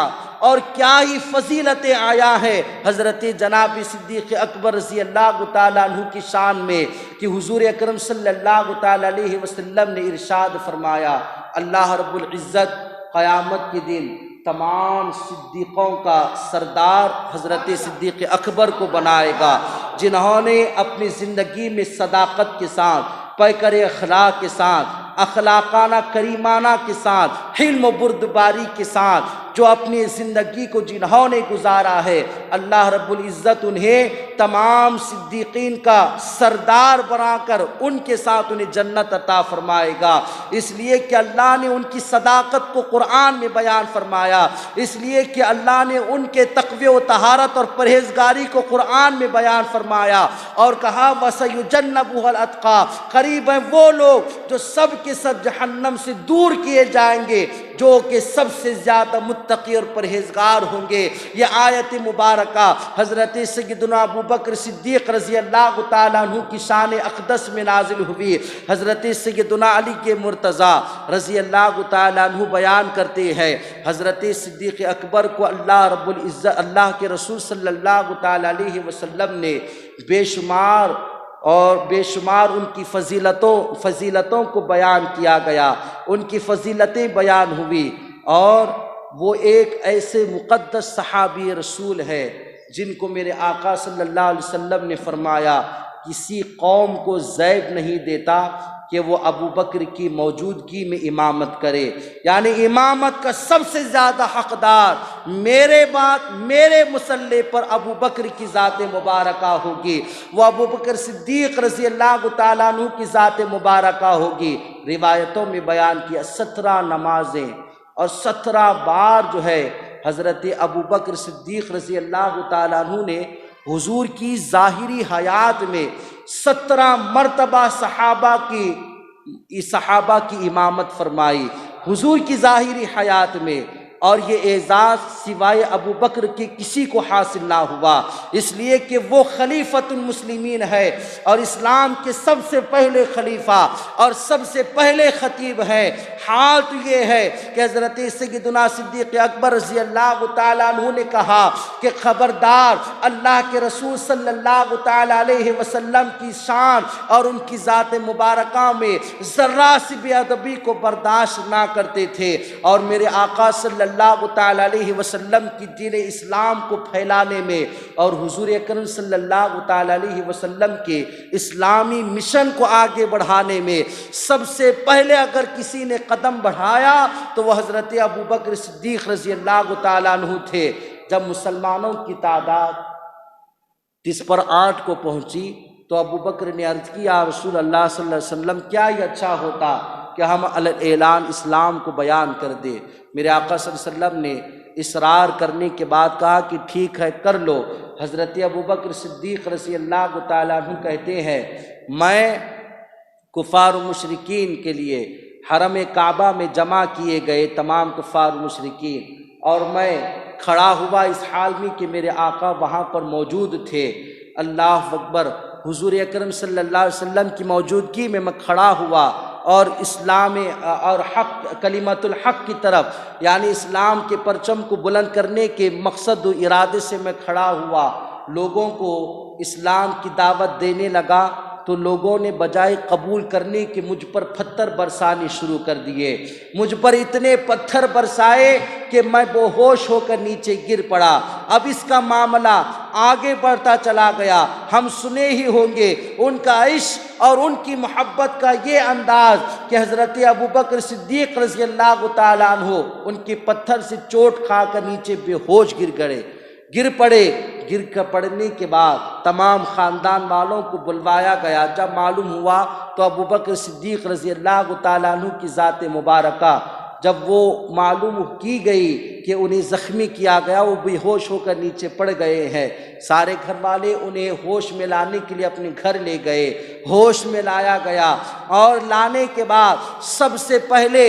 اور کیا ہی فضیلت آیا ہے حضرت جناب صدیق اکبر رضی اللہ تعالیٰ عنہ کی شان میں کہ حضور اکرم صلی اللہ تعالیٰ علیہ وسلم نے ارشاد فرمایا، اللہ رب العزت قیامت کے دن تمام صدیقوں کا سردار حضرت صدیق اکبر کو بنائے گا، جنہوں نے اپنی زندگی میں صداقت کے ساتھ، پیکر اخلاق کے ساتھ، اخلاقانہ کریمانہ کے ساتھ، حلم و بردباری کے ساتھ جو اپنی زندگی کو جنہوں نے گزارا ہے، اللہ رب العزت انہیں تمام صدیقین کا سردار بنا کر ان کے ساتھ انہیں جنت عطا فرمائے گا۔ اس لیے کہ اللہ نے ان کی صداقت کو قرآن میں بیان فرمایا، اس لیے کہ اللہ نے ان کے تقوی و طہارت اور پرہیزگاری کو قرآن میں بیان فرمایا اور کہا وَسَيُجَنَّبُهَا الْأَتْقَى، قریب ہیں وہ لوگ جو سب کے سب جہنم سے دور کیے جائیں گے، جو کہ سب سے زیادہ متقی اور پرہیزگار ہوں گے۔ یہ آیت مبارکہ حضرت سیدنا ابو بکر صدیق رضی اللہ تعالیٰ عنہ کی شان اقدس میں نازل ہوئی۔ حضرت سیدنا علی کے مرتضیٰ رضی اللہ تعالیٰ عنہ بیان کرتے ہیں، حضرت صدیق اکبر کو اللہ رب العزت، اللہ کے رسول صلی اللہ تعالیٰ علیہ وسلم نے بے شمار ان کی فضیلتوں کو بیان کیا گیا، ان کی فضیلتیں بیان ہوئی، اور وہ ایک ایسے مقدس صحابی رسول ہے جن کو میرے آقا صلی اللہ علیہ وسلم نے فرمایا کسی قوم کو زیب نہیں دیتا کہ وہ ابو بکر کی موجودگی میں امامت کرے، یعنی امامت کا سب سے زیادہ حقدار میرے مصلی پر ابو بکر کی ذات مبارکہ ہوگی، وہ ابو بکر صدیق رضی اللہ تعالیٰ عنہ کی ذات مبارکہ ہوگی۔ روایتوں میں بیان کیا 17 نمازیں اور 17 بار جو ہے حضرت ابو بکر صدیق رضی اللہ تعالیٰ عنہ نے حضور کی ظاہری حیات میں 17 مرتبہ صحابہ کی امامت فرمائی حضور کی ظاہری حیات میں، اور یہ اعزاز سوائے ابو بکر کے کسی کو حاصل نہ ہوا، اس لیے کہ وہ خلیفۃ المسلمین ہے اور اسلام کے سب سے پہلے خلیفہ اور سب سے پہلے خطیب ہیں۔ حال تو یہ ہے کہ حضرت سیدنا صدیق اکبر رضی اللہ تعالیٰ عنہ نے کہا کہ خبردار، اللہ کے رسول صلی اللہ تعالیٰ علیہ وسلم کی شان اور ان کی ذات مبارکہ میں ذرہ سی بے ادبی کو برداشت نہ کرتے تھے، اور میرے آقا صلی اللہ تعالیٰ علیہ وسلم کی دین اسلام کو پھیلانے میں اور حضور اکرم صلی اللہ تعالیٰ علیہ وسلم کے اسلامی مشن کو آگے بڑھانے میں سب سے پہلے اگر کسی نے قدم بڑھایا تو وہ حضرت ابو بکر صدیق رضی اللہ تعالیٰ عنہ تھے۔ جب مسلمانوں کی تعداد 8 کو پہنچی تو ابو بکر نے عرض کی یا رسول اللہ صلی اللہ علیہ وسلم، کیا یہ اچھا ہوتا کہ ہم اعلان اسلام کو بیان کر دے۔ میرے آقا صلی اللہ علیہ وسلم نے اصرار کرنے کے بعد کہا کہ ٹھیک ہے کر لو۔ حضرت ابو بکر صدیق رضی اللہ تعالیٰ عنہ کہتے ہیں میں کفار و مشرکین کے لیے حرم کعبہ میں جمع کیے گئے تمام کفار و مشرکین، اور میں کھڑا ہوا اس حال میں کہ میرے آقا وہاں پر موجود تھے۔ اللہ اکبر، حضور اکرم صلی اللہ علیہ وسلم کی موجودگی میں کھڑا ہوا اور اسلام اور حق کلمت الحق کی طرف، یعنی اسلام کے پرچم کو بلند کرنے کے مقصد و ارادے سے میں کھڑا ہوا، لوگوں کو اسلام کی دعوت دینے لگا تو لوگوں نے بجائے قبول کرنے کے مجھ پر پتھر برسانے شروع کر دیے، مجھ پر اتنے پتھر برسائے کہ میں بے ہوش ہو کر نیچے گر پڑا۔ اب اس کا معاملہ آگے بڑھتا چلا گیا، ہم سنے ہی ہوں گے ان کا عشق اور ان کی محبت کا یہ انداز کہ حضرت ابو بکر صدیق رضی اللہ تعالیٰ عنہ ان کے پتھر سے چوٹ کھا کر نیچے بے ہوش گر پڑے۔ گر کر پڑنے کے بعد تمام خاندان والوں کو بلوایا گیا۔ جب معلوم ہوا تو ابوبکر صدیق رضی اللہ تعالیٰ عنہ کی ذات مبارکہ جب وہ معلوم کی گئی کہ انہیں زخمی کیا گیا، وہ بے ہوش ہو کر نیچے پڑ گئے ہیں، سارے گھر والے انہیں ہوش میں لانے کے لیے اپنے گھر لے گئے۔ ہوش میں لایا گیا اور لانے کے بعد سب سے پہلے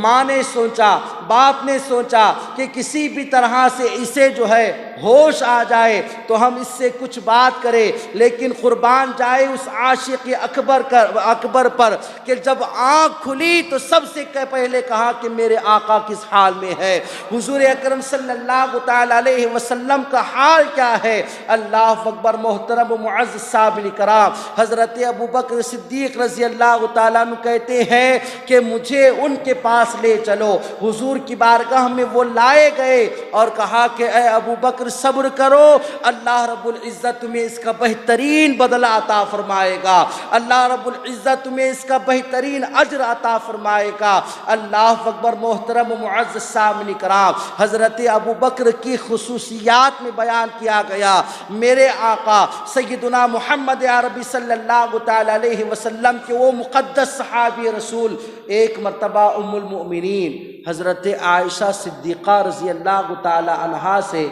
ماں نے سوچا، باپ نے سوچا کہ کسی بھی طرح سے اسے جو ہے ہوش آ جائے تو ہم اس سے کچھ بات کریں، لیکن قربان جائے اس عاشق اکبر پر کہ جب آنکھ کھلی تو سب سے پہلے کہا کہ میرے آقا کس حال میں ہے، حضور اکرم صلی اللہ تعالی علیہ وسلم کا حال کیا ہے۔ اللہ اکبر۔ محترم و معزز صاحب کرام، حضرت ابوبکر صدیق رضی اللہ تعالیٰ عنہ کہتے ہیں کہ مجھے ان کے پاس لے چلو۔ حضور کی بارگاہ میں وہ لائے گئے اور کہا کہ اے ابوبکر صبر کرو، اللہ رب العزت تمہیں اس کا بہترین بدلہ عطا فرمائے گا، اللہ رب العزت تمہیں اس کا بہترین اجر عطا فرمائے گا۔ اللہ اکبر۔ محترم و معزز سامعین کرام، حضرت ابوبکر کی خصوصیات میں بیان کیا گیا۔ میرے آقا سیدنا محمد عربی صلی اللہ تعالی علیہ وسلم کے وہ مقدس صحابی رسول ایک مرتبہ ام المؤمنین حضرت عائشہ صدیقہ رضی اللہ تعالی عنہا سے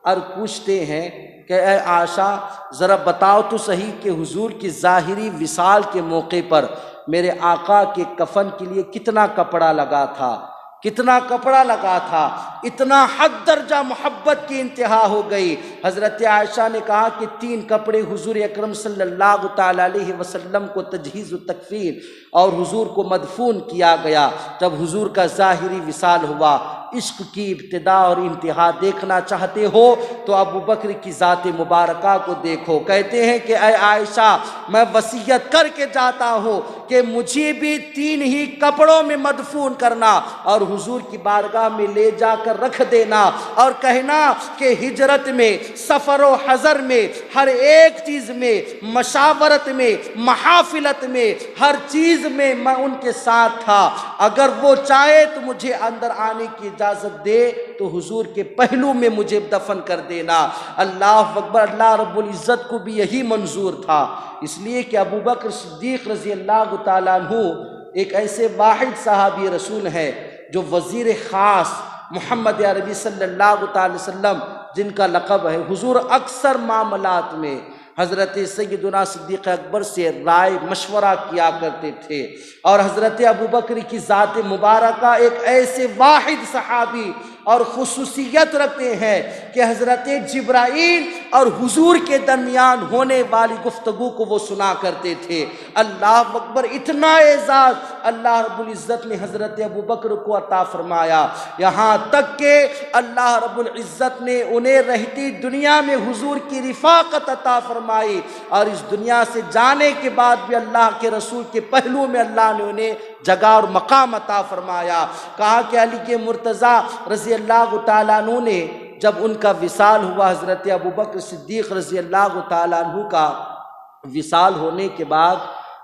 پوچھتے ہیں کہ اے عائشہ ذرا بتاؤ تو صحیح کہ حضور کی ظاہری وصال کے موقع پر میرے آقا کے کفن کے لیے کتنا کپڑا لگا تھا، کتنا کپڑا لگا تھا۔ اتنا حد درجہ محبت کی انتہا ہو گئی۔ حضرت عائشہ نے کہا کہ 3 کپڑے حضور اکرم صلی اللہ تعالی علیہ وسلم کو تجہیز و تکفین اور حضور کو مدفون کیا گیا۔ جب حضور کا ظاہری وصال ہوا، عشق کی ابتدا اور انتہا دیکھنا چاہتے ہو تو ابوبکر کی ذات مبارکہ کو دیکھو۔ کہتے ہیں کہ اے عائشہ میں وصیت کر کے جاتا ہوں کہ مجھے بھی 3 ہی کپڑوں میں مدفون کرنا اور حضور کی بارگاہ میں لے جا کر رکھ دینا اور کہنا کہ ہجرت میں، سفر و حضر میں، ہر ایک چیز میں، مشاورت میں، محافلت میں، ہر چیز میں میں ان کے ساتھ تھا۔ اگر وہ چاہے تو مجھے اندر آنے کی اجازت دے تو حضور کے پہلو میں مجھے دفن کر دینا۔ اللہ اکبر۔ اللہ رب العزت کو بھی یہی منظور تھا، اس لیے کہ ابوبکر صدیق رضی اللہ تعالیٰ عنہ ایک ایسے واحد صحابی رسول ہیں جو وزیر خاص محمد عربی صلی اللہ تعالی وسلم جن کا لقب ہے، حضور اکثر معاملات میں حضرت سیدنا صدیق اکبر سے رائے مشورہ کیا کرتے تھے، اور حضرت ابوبکر کی ذات مبارکہ ایک ایسے واحد صحابی اور خصوصیت رکھتے ہیں کہ حضرت جبرائیل اور حضور کے درمیان ہونے والی گفتگو کو وہ سنا کرتے تھے۔ اللہ اکبر۔ اتنا اعزاز اللہ رب العزت نے حضرت ابوبکر کو عطا فرمایا، یہاں تک کہ اللہ رب العزت نے انہیں رہتی دنیا میں حضور کی رفاقت عطا فرمائی، اور اس دنیا سے جانے کے بعد بھی اللہ کے رسول کے پہلو میں اللہ نے انہیں جگہ اور مقام عطا فرمایا۔ کہا کہ علی کے مرتضیٰ رضی اللہ تعالیٰ عنہ نے جب ان کا وصال ہوا، حضرت ابوبکر صدیق رضی اللہ تعالیٰ عنہ کا وصال ہونے کے بعد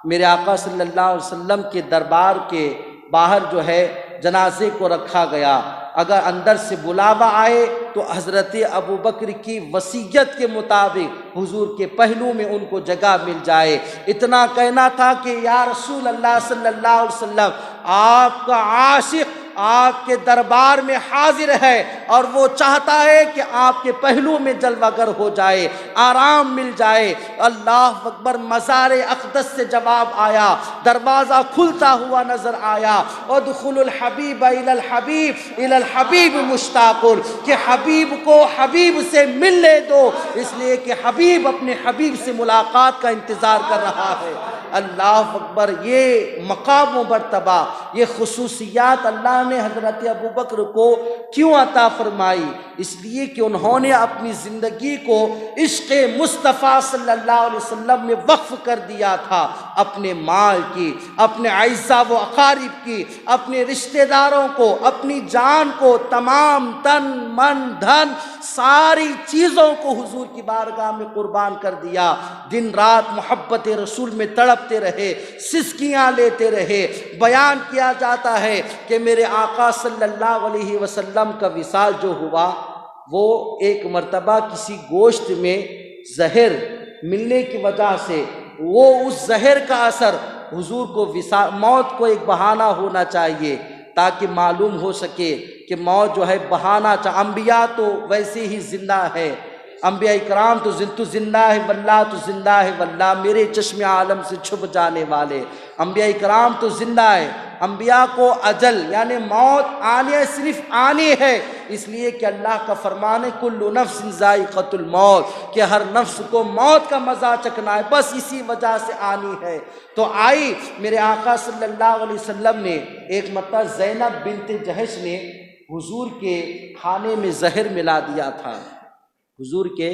میرے آقا صلی اللہ علیہ وسلم کے دربار کے باہر جو ہے جنازے کو رکھا گیا۔ اگر اندر سے بلاوا آئے تو حضرت ابوبکر کی وصیت کے مطابق حضور کے پہلو میں ان کو جگہ مل جائے۔ اتنا کہنا تھا کہ یا رسول اللہ صلی اللہ علیہ وسلم، آپ کا عاشق آپ کے دربار میں حاضر ہے اور وہ چاہتا ہے کہ آپ کے پہلو میں جلوہ گر ہو جائے، آرام مل جائے۔ اللہ اکبر۔ مزار اقدس سے جواب آیا، دروازہ کھلتا ہوا نظر آیا، ادخل الحبیب الی الحبیب الی الحبیب مشتاق، کہ حبیب کو حبیب سے ملنے دو، اس لیے کہ حبیب اپنے حبیب سے ملاقات کا انتظار کر رہا ہے۔ اللہ اکبر۔ یہ مقام و مرتبہ، یہ خصوصیات اللہ نے حضرت ابوبکر کو کیوں عطا فرمائی؟ اس لیے کہ انہوں نے اپنی زندگی کو عشق مصطفیٰ صلی اللہ علیہ وسلم میں وقف کر دیا تھا، اپنے مال کی، اپنے اعزا و اقارب کی، اپنے رشتہ داروں کو، اپنی جان کو، تمام تن من دھن ساری چیزوں کو حضور کی بارگاہ میں قربان کر دیا۔ دن رات محبت رسول میں تڑپتے رہے، سسکیاں لیتے رہے۔ بیان کیا جاتا ہے کہ میرے آقا صلی اللہ علیہ وسلم کا وصال جو ہوا وہ ایک مرتبہ کسی گوشت میں زہر ملنے کی وجہ سے وہ اس زہر کا اثر حضور کو موت کو ایک بہانہ ہونا چاہیے تاکہ معلوم ہو سکے کہ موت جو ہے بہانہ انبیاء تو ویسے ہی زندہ ہے، انبیاء اکرام تو زندہ ہے واللہ تو زندہ ہے واللہ، میرے چشم عالم سے چھپ جانے والے انبیاء اکرام تو زندہ ہے۔ انبیاء کو اجل یعنی موت آنے صرف آنی ہے، اس لیے کہ اللہ کا فرمان ہے کل نفس ذائقۃ الموت، کہ ہر نفس کو موت کا مزہ چکھنا ہے، بس اسی وجہ سے آنی ہے۔ تو آئی میرے آقا صلی اللہ علیہ وسلم نے ایک مرتبہ زینب بنت جہش نے حضور کے کھانے میں زہر ملا دیا تھا، حضور کے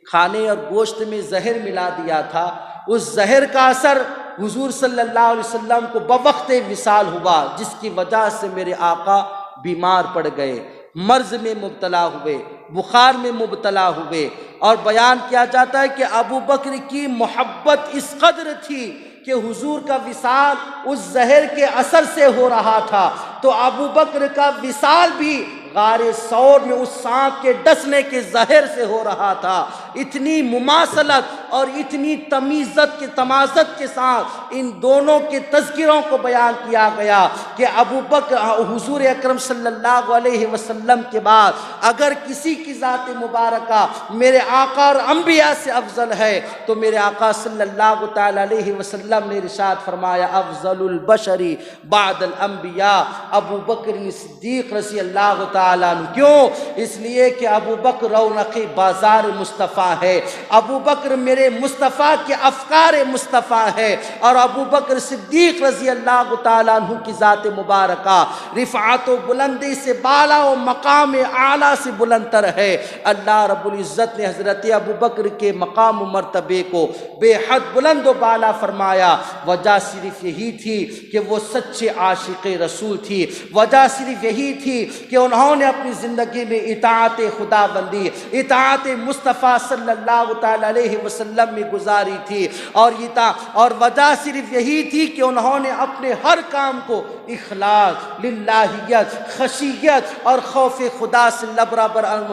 کھانے اور گوشت میں زہر ملا دیا تھا، اس زہر کا اثر حضور صلی اللہ علیہ وسلم کو بوقت وصال ہوا، جس کی وجہ سے میرے آقا بیمار پڑ گئے، مرض میں مبتلا ہوئے، بخار میں مبتلا ہوئے۔ اور بیان کیا جاتا ہے کہ ابو بکر کی محبت اس قدر تھی کہ حضور کا وصال اس زہر کے اثر سے ہو رہا تھا، تو ابو بکر کا وصال بھی غار ثور میں اس سانپ کے ڈسنے کے زہر سے ہو رہا تھا۔ اتنی مماثلت اور اتنی تمازت کے ساتھ ان دونوں کے تذکروں کو بیان کیا گیا کہ ابو بکر حضور اکرم صلی اللہ علیہ وسلم کے بعد اگر کسی کی ذات مبارکہ میرے آقا اور انبیاء سے افضل ہے تو میرے آقا صلی اللہ تعالی علیہ وسلم نے ارشاد فرمایا افضل البشر بعد الانبیاء ابو بکر صدیق رضی اللہ تعالیٰ عنہ۔ کیوں؟ اس لیے کہ ابو بکر رونق بازار مصطفیٰ ہے، ابو بکر میرے مصطفیٰ کے افکار مصطفیٰ ہے، اور ابو بکر صدیق رضی اللہ تعالیٰ عنہ کی ذات مبارکہ رفعت و بلندی سے بالا و مقام اعلیٰ سے بلندتر ہے۔ اللہ رب العزت نے حضرت ابو بکر کے مقام و مرتبے کو بے حد بلند و بالا فرمایا۔ وجہ صرف یہی تھی کہ وہ سچے عاشق رسول تھی، وجہ صرف یہی تھی کہ انہوں نے اپنی زندگی میں اطاعت خدا بندی، اطاعت مصطفیٰ صلی اللہ تعالی علیہ وسلم میں گزاری تھی، اور وجہ صرف یہی تھی کہ انہوں نے اپنے ہر کام کو اخلاص، للہیت، خشیت اور خوف خدا سے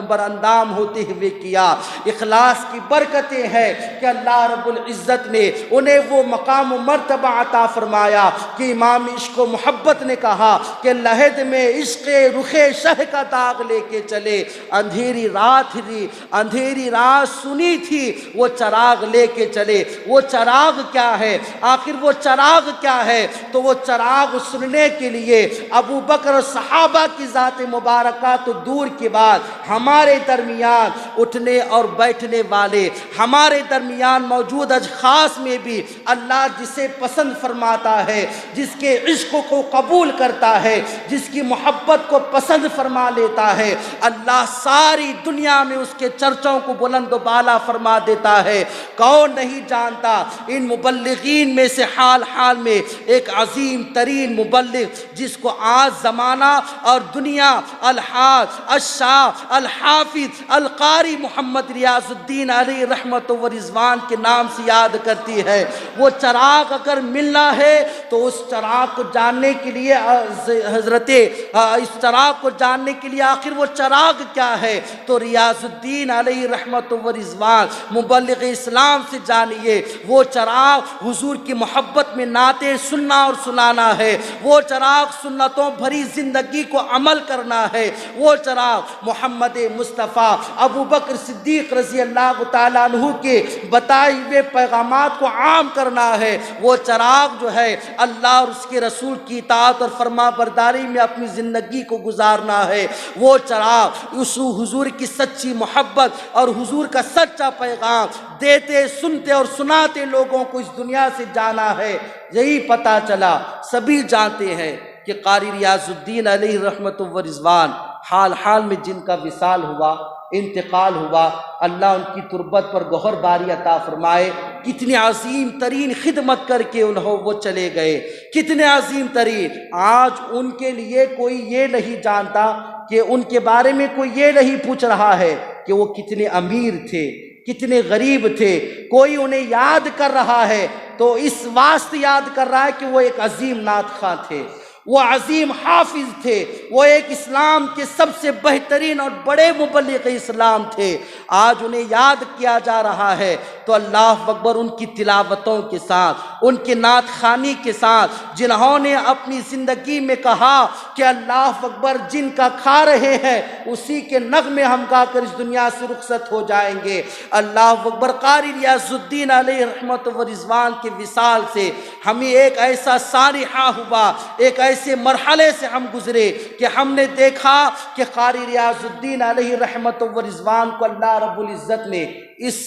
بر اندام ہوتے ہوئے کیا۔ اخلاص کی برکتیں ہیں کہ اللہ رب العزت نے انہیں وہ مقام و مرتبہ عطا فرمایا کہ امام عشق و محبت نے کہا کہ لحد میں عشق رخ شہ کا داغ لے کے چلے، اندھیری رات تھی، اندھیری رات سنی تھی، وہ چراغ لے کے چلے۔ وہ چراغ کیا ہے؟ آخر وہ چراغ کیا ہے؟ تو وہ چراغ سننے کے لیے ابو بکر اور صحابہ کی ذات مبارکہ تو دور کے بعد ہمارے درمیان اٹھنے اور بیٹھنے والے، ہمارے درمیان موجود اشخاص میں بھی اللہ جسے پسند فرماتا ہے، جس کے عشق کو قبول کرتا ہے، جس کی محبت کو پسند فرما لیتا ہے، اللہ ساری دنیا میں اس کے چرچوں کو بلند و بالا فرما دیتا ہے۔ کون نہیں جانتا ان مبلغین میں سے حال حال میں ایک عظیم ترین مبلغ جس کو آج زمانہ اور دنیا الحاج الشاہ الحافظ القاری محمد ریاض الدین علیہ رحمت و رضوان کے نام سے یاد کرتی ہے۔ وہ چراغ اگر ملنا ہے تو اس چراغ کو جاننے کے لیے اس چراغ کو جاننے کے لیے آخر وہ چراغ کیا ہے تو ریاض الدین علیہ رحمت و رضوان مبلغ اسلام سے جانیے۔ وہ چراغ حضور کی محبت میں نعتیں سننا اور سنانا ہے، وہ چراغ سنتوں بھری زندگی کو عمل کرنا ہے، وہ چراغ محمد مصطفیٰ ابو بکر صدیق رضی اللہ تعالیٰ عنہ کے بتائے ہوئے پیغامات کو عام کرنا ہے، وہ چراغ جو ہے اللہ اور اس کے رسول کی اطاعت اور فرما برداری میں اپنی زندگی کو گزارنا ہے، وہ چراغ اس حضور کی سچی محبت اور حضور کا سچا پیغام دیتے سنتے اور سناتے لوگوں کو اس دنیا سے جانا ہے۔ یہی پتہ چلا، سبھی جانتے ہیں کہ قاری ریاض الدین علیہ رحمت و رضوان حال حال میں جن کا وصال ہوا، انتقال ہوا، اللہ ان کی تربت پر گوہر باری عطا فرمائے۔ کتنی عظیم ترین خدمت کر کے وہ چلے گئے، کتنے عظیم ترین۔ آج ان کے لیے کوئی یہ نہیں جانتا کہ ان کے بارے میں کوئی یہ نہیں پوچھ رہا ہے کہ وہ کتنے امیر تھے، کتنے غریب تھے، کوئی انہیں یاد کر رہا ہے تو اس واسطے یاد کر رہا ہے کہ وہ ایک عظیم نعت خواں تھے، وہ عظیم حافظ تھے، وہ ایک اسلام کے سب سے بہترین اور بڑے مبلغ اسلام تھے۔ آج انہیں یاد کیا جا رہا ہے تو اللہ اکبر، ان کی تلاوتوں کے ساتھ، ان کے نعت خوانی کے ساتھ، جنہوں نے اپنی زندگی میں کہا کہ اللہ اکبر، جن کا کھا رہے ہیں اسی کے نغمے ہم گا کر اس دنیا سے رخصت ہو جائیں گے۔ اللہ اکبر، قاری ریاض الدین علیہ رحمت و رضوان کے وصال سے ہمیں ایک ایسا سانحہ ہوا، ایک ایسے مرحلے سے ہم گزرے کہ ہم نے دیکھا کہ قاری ریاض الدین علیہ رحمت و رضوان کو اللہ رب العزت نے اس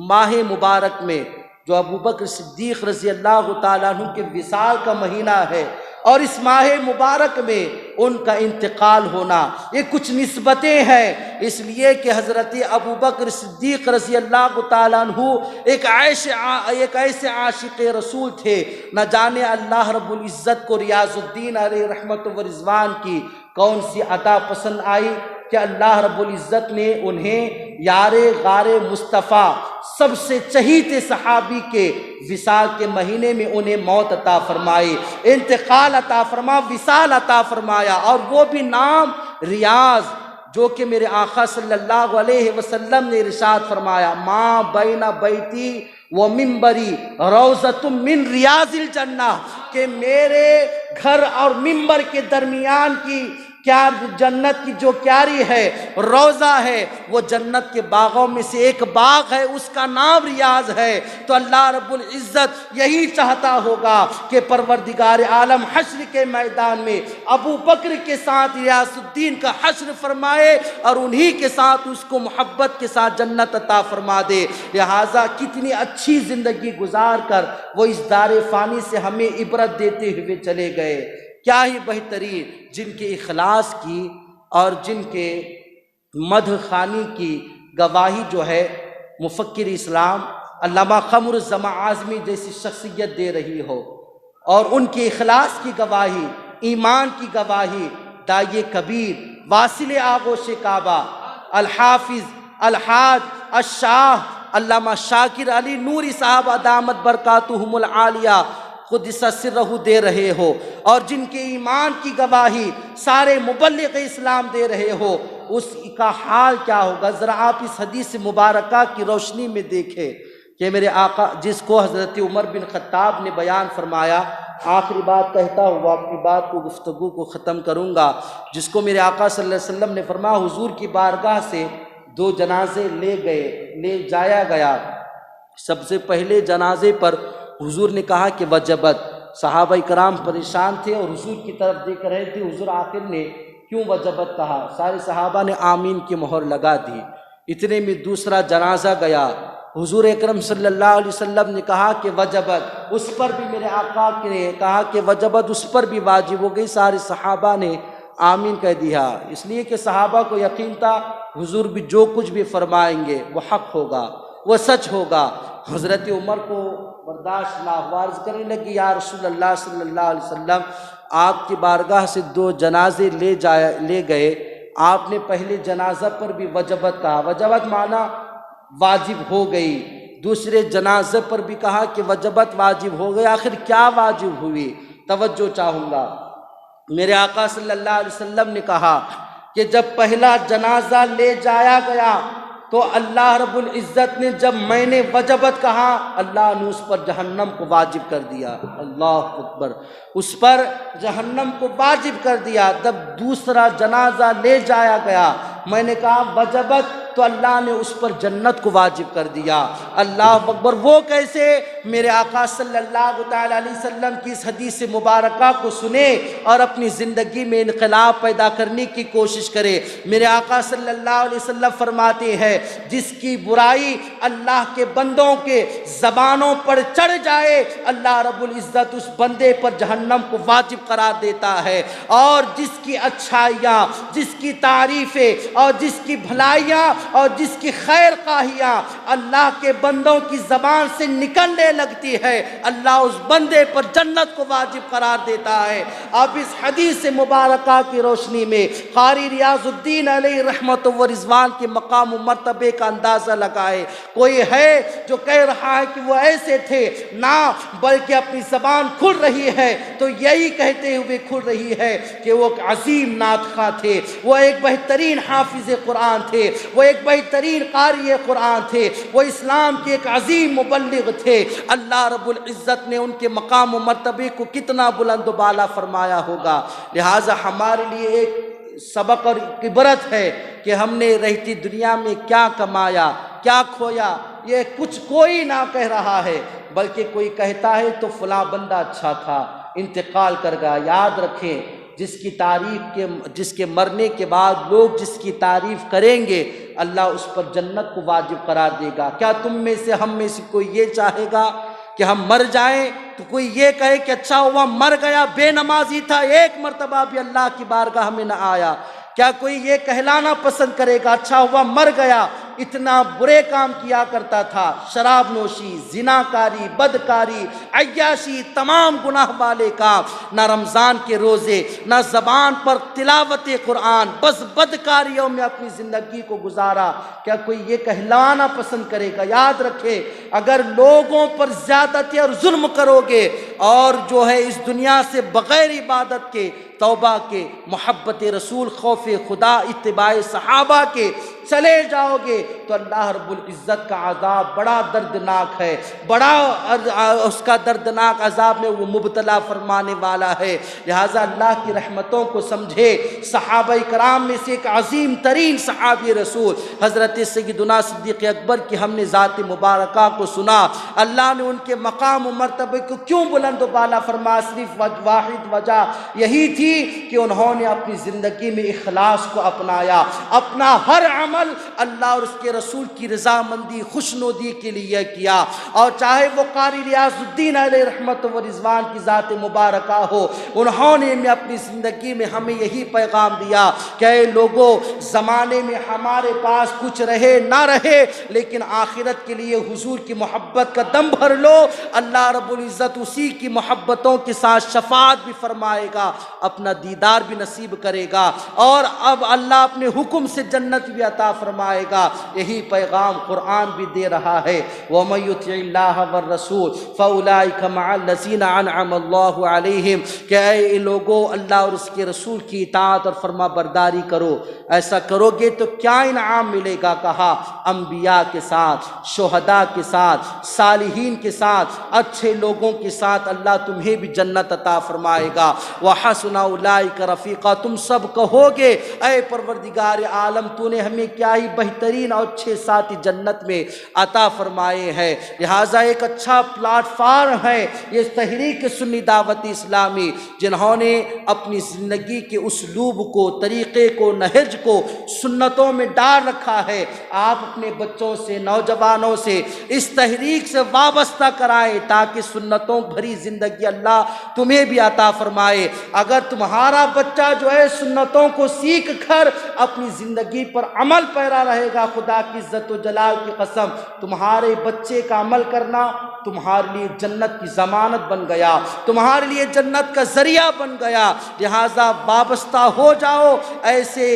ماہ مبارک میں، جو ابوبکر صدیق رضی اللہ تعالیٰ عنہ کے وصال کا مہینہ ہے، اور اس ماہ مبارک میں ان کا انتقال ہونا، یہ کچھ نسبتیں ہیں، اس لیے کہ حضرت ابوبکر صدیق رضی اللہ تعالیٰ عنہ ایک ایسے عاشق رسول تھے، نہ جانے اللہ رب العزت کو ریاض الدین علیہ رحمت و رضوان کی کون سی عطا پسند آئی کہ اللہ رب العزت نے انہیں یار غار مصطفیٰ، سب سے چہیتے صحابی کے وصال کے مہینے میں انہیں موت عطا فرمائی، انتقال عطا فرما، وصال عطا فرمایا، اور وہ بھی نام ریاض، جو کہ میرے آقا صلی اللہ علیہ وسلم نے ارشاد فرمایا، ما بین بیتی و منبری روضۃ من ریاض الجنہ، کہ میرے گھر اور منبر کے درمیان کی کیا جنت کی جو کیاری ہے، روضہ ہے، وہ جنت کے باغوں میں سے ایک باغ ہے، اس کا نام ریاض ہے۔ تو اللہ رب العزت یہی چاہتا ہوگا کہ پروردگار عالم حشر کے میدان میں ابو بکر کے ساتھ ریاض الدین کا حشر فرمائے اور انہی کے ساتھ اس کو محبت کے ساتھ جنت عطا فرما دے۔ لہٰذا کتنی اچھی زندگی گزار کر وہ اس دار فانی سے ہمیں عبرت دیتے ہوئے چلے گئے۔ کیا ہی بہترین، جن کے اخلاص کی اور جن کے مدح خوانی کی گواہی جو ہے مفکر اسلام علامہ قمر الزمان اعظمی جیسی شخصیت دے رہی ہو، اور ان کے اخلاص کی گواہی، ایمان کی گواہی داعی کبیر، واصل آغوش کعبہ، الحافظ الحاج الشاہ علامہ شاکر علی نوری صاحب دامت برکاتہم العالیہ قدس سرہ دے رہے ہو، اور جن کے ایمان کی گواہی سارے مبلغ اسلام دے رہے ہو، اس کا حال کیا ہوگا؟ ذرا آپ اس حدیث مبارکہ کی روشنی میں دیکھیں کہ میرے آقا، جس کو حضرت عمر بن خطاب نے بیان فرمایا، آخری بات کہتا ہوں، وہ اپنی بات کو، گفتگو کو ختم کروں گا، جس کو میرے آقا صلی اللہ علیہ وسلم نے فرمایا، حضور کی بارگاہ سے 2 جنازے لے جایا گیا۔ سب سے پہلے جنازے پر حضور نے کہا کہ وجبت، صحابہ کرام پریشان تھے اور حضور کی طرف دیکھ رہے تھے، حضور آخر نے کیوں وجبت کہا؟ سارے صحابہ نے آمین کی مہر لگا دی۔ اتنے میں دوسرا جنازہ گیا، حضور اکرم صلی اللہ علیہ وسلم نے کہا کہ وجبت، اس پر بھی میرے آقا نے کہا کہ وجبت، اس پر بھی واجب ہو گئی، سارے صحابہ نے آمین کہہ دیا، اس لیے کہ صحابہ کو یقین تھا حضور بھی جو کچھ بھی فرمائیں گے وہ حق ہوگا، وہ سچ ہوگا۔ حضرت عمر کو برداشت نہ ہوا، عرض کرنے لگی، یا رسول اللہ صلی اللہ علیہ وسلم، آپ کی بارگاہ سے 2 جنازے لے گئے، آپ نے پہلے جنازہ پر بھی وجبت کہا، وجبت معنی واجب ہو گئی، دوسرے جنازے پر بھی کہا کہ وجبت واجب ہو گئی، آخر کیا واجب ہوئی؟ توجہ چاہوں گا۔ میرے آقا صلی اللہ علیہ وسلم نے کہا کہ جب پہلا جنازہ لے جایا گیا تو اللہ رب العزت نے، جب میں نے وجبت کہا، اللہ نے اس پر جہنم کو واجب کر دیا، اللہ اکبر، اس پر جہنم کو واجب کر دیا۔ جب دوسرا جنازہ لے جایا گیا، میں نے کہا وجبت، تو اللہ نے اس پر جنت کو واجب کر دیا، اللہ اکبر۔ وہ کیسے؟ میرے آقا صلی اللہ تعالی علیہ وسلم کی اس حدیث مبارکہ کو سنے اور اپنی زندگی میں انقلاب پیدا کرنے کی کوشش کرے۔ میرے آقا صلی اللہ علیہ وسلم فرماتے ہیں، جس کی برائی اللہ کے بندوں کے زبانوں پر چڑھ جائے، اللہ رب العزت اس بندے پر جہنم کو واجب قرار دیتا ہے، اور جس کی اچھائیاں، جس کی تعریفیں اور جس کی بھلائیاں اور جس کی خیر خواہیاں اللہ کے بندوں کی زبان سے نکلنے لگتی ہے اللہ اس بندے پر جنت کو واجب قرار دیتا ہے۔ اب اس حدیث مبارکہ کی روشنی میں قاری ریاض الدین علیہ رحمت و رضوان کے مقام و مرتبے کا اندازہ لگائے۔ کوئی ہے جو کہہ رہا ہے کہ وہ ایسے تھے، نہ بلکہ اپنی زبان کھل رہی ہے تو یہی کہتے ہوئے کھل رہی ہے کہ وہ ایک عظیم نعت خواں تھے، وہ ایک بہترین حافظ قرآن تھے، وہ ایک بہترین قاری قرآن تھے، وہ اسلام کے ایک عظیم مبلغ تھے۔ اللہ رب العزت نے ان کے مقام و مرتبے کو کتنا بلند و بالا فرمایا ہوگا۔ لہٰذا ہمارے لیے ایک سبق اور عبرت ہے کہ ہم نے رہتی دنیا میں کیا کمایا، کیا کھویا، یہ کچھ کوئی نہ کہہ رہا ہے، بلکہ کوئی کہتا ہے تو فلاں بندہ اچھا تھا، انتقال کر گیا۔ یاد رکھیں جس کے مرنے کے بعد لوگ جس کی تعریف کریں گے اللہ اس پر جنت کو واجب قرار دے گا۔ کیا تم میں سے ہم میں سے کوئی یہ چاہے گا کہ ہم مر جائیں تو کوئی یہ کہے کہ اچھا ہوا مر گیا، بے نمازی تھا، ایک مرتبہ بھی اللہ کی بارگاہ میں نہ آیا؟ کیا کوئی یہ کہلانا پسند کرے گا اچھا ہوا مر گیا، اتنا برے کام کیا کرتا تھا، شراب نوشی، زناکاری، بدکاری، عیاشی، تمام گناہ والے کام، نہ رمضان کے روزے، نہ زبان پر تلاوت قرآن، بس بدکاریوں میں اپنی زندگی کو گزارا؟ کیا کوئی یہ کہلانا پسند کرے گا؟ یاد رکھے اگر لوگوں پر زیادتی اور ظلم کرو گے اور جو ہے اس دنیا سے بغیر عبادت کے، توبہ کے، محبت رسول، خوف خدا، اتباع صحابہ کے چلے جاؤ گے تو اللہ رب العزت کا عذاب بڑا دردناک ہے، بڑا اس کا دردناک عذاب میں وہ مبتلا فرمانے والا ہے۔ لہٰذا اللہ کی رحمتوں کو سمجھے۔ صحابہ کرام میں سے ایک عظیم ترین صحابی رسول حضرت سیدنا صدیق اکبر کی ہم نے ذات مبارکہ کو سنا، اللہ نے ان کے مقام و مرتبے کو کیوں بلند و بالا فرمایا؟ صرف واحد وجہ یہی تھی کہ انہوں نے اپنی زندگی میں اخلاص کو اپنایا، اپنا ہر عمل اللہ اور اس کے رسول کی رضامندی، خوشنودی کے لیے کیا۔ اور چاہے وہ قاری ریاض الدین علیہ رحمت و رضوان کی ذات مبارکہ ہو، انہوں نے اپنی زندگی میں ہمیں یہی پیغام دیا کہ اے لوگوں، زمانے میں ہمارے پاس کچھ رہے نہ رہے لیکن آخرت کے لیے حضور کی محبت کا دم بھر لو، اللہ رب العزت اسی کی محبتوں کے ساتھ شفاعت بھی فرمائے گا، اپنا دیدار بھی نصیب کرے گا، اور اب اللہ اپنے حکم سے جنت بھی عطا فرمائے گا۔ یہی پیغام قرآن بھی دے رہا ہے، وَمَن يُطِعِ اللَّهَ وَالرَّسُولَ فَأُولَٰئِكَ مَعَ الَّذِينَ أَنْعَمَ اللَّهُ عَلَيْهِمْ کہ اے لوگوں اللہ اور اس کے رسول کی اطاعت اور فرما برداری کرو۔ ایسا کرو گے تو کیا انعام ملے گا؟ کہا انبیاء کے ساتھ، شہداء کے ساتھ، صالحین کے ساتھ، اچھے لوگوں کے ساتھ اللہ تمہیں بھی جنت عطا فرمائے گا۔ وَحَسُنَ أُولَٰئِكَ رَفِيقًا تم سب کہو گے اے پروردگار عالم تو نے ہمیں کیا ہی بہترین اور اچھے ساتھی جنت میں عطا فرمائے ہیں۔ لہٰذا ایک اچھا پلیٹ فارم ہے یہ تحریک سنی دعوت اسلامی، جنہوں نے اپنی زندگی کے اسلوب کو، طریقے کو، نہج کو سنتوں میں ڈال رکھا ہے۔ آپ اپنے بچوں سے، نوجوانوں سے اس تحریک سے وابستہ کرائے تاکہ سنتوں بھری زندگی اللہ تمہیں بھی عطا فرمائے۔ اگر تمہارا بچہ جو ہے سنتوں کو سیکھ کر اپنی زندگی پر عمل پیرا رہے گا، خدا کی عزت و جلال کی قسم تمہارے بچے کا عمل کرنا تمہارے لیے جنت کی ضمانت بن گیا، تمہارے لیے جنت کا ذریعہ بن گیا۔ لہٰذا وابستہ ہو جاؤ ایسے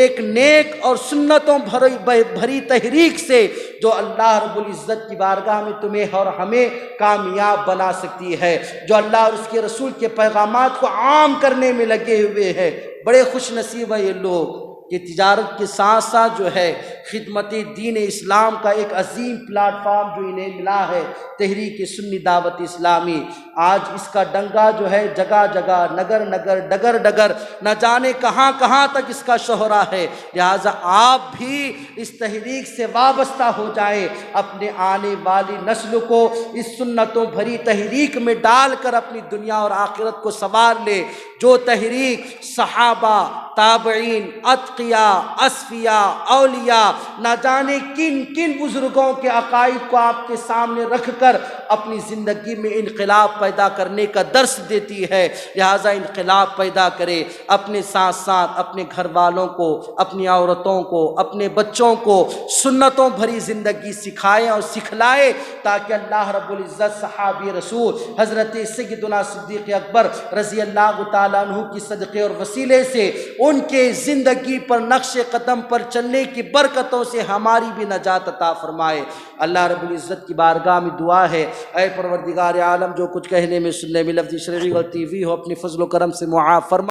ایک نیک اور سنتوں بھری تحریک سے جو اللہ رب العزت کی بارگاہ میں تمہیں اور ہمیں کامیاب بنا سکتی ہے، جو اللہ اور اس کے رسول کے پیغامات کو عام کرنے میں لگے ہوئے ہیں۔ بڑے خوش نصیب ہیں یہ لوگ کہ تجارت کے ساتھ ساتھ جو ہے خدمت دین اسلام کا ایک عظیم پلیٹ فارم جو انہیں ملا ہے، تحریک سنی دعوت اسلامی۔ آج اس کا ڈنگا جو ہے جگہ جگہ، نگر نگر، ڈگر ڈگر، نہ جانے کہاں کہاں تک اس کا شہرہ ہے۔ لہٰذا آپ بھی اس تحریک سے وابستہ ہو جائیں، اپنے آنے والی نسل کو اس سنتوں بھری تحریک میں ڈال کر اپنی دنیا اور آخرت کو سنوار لے۔ جو تحریک صحابہ، تابعین، اتقیاء، اصفیاء، اولیاء، نہ جانے کن کن بزرگوں کے عقائد کو آپ کے سامنے رکھ کر اپنی زندگی میں انقلاب پیدا کرنے کا درس دیتی ہے، لہٰذا انقلاب پیدا کرے، اپنے ساتھ ساتھ اپنے گھر والوں کو، اپنی عورتوں کو، اپنے بچوں کو سنتوں بھری زندگی سکھائے اور سکھلائے، تاکہ اللہ رب العزت صحابی رسول حضرت سیدنا صدیق اکبر رضی اللہ تعالیٰ عنہ کی صدقے اور وسیلے سے ان کے زندگی پر نقش قدم پر چلنے کی برکتوں سے ہماری بھی نجات عطا فرمائے۔ اللہ رب العزت کی بارگاہ میں دعا ہے، اے پروردگار عالم، جو کچھ کہنے میں سننے میں لفظی شرعی غلطی ہوئی ہو اپنی فضل و کرم سے معاف فرما۔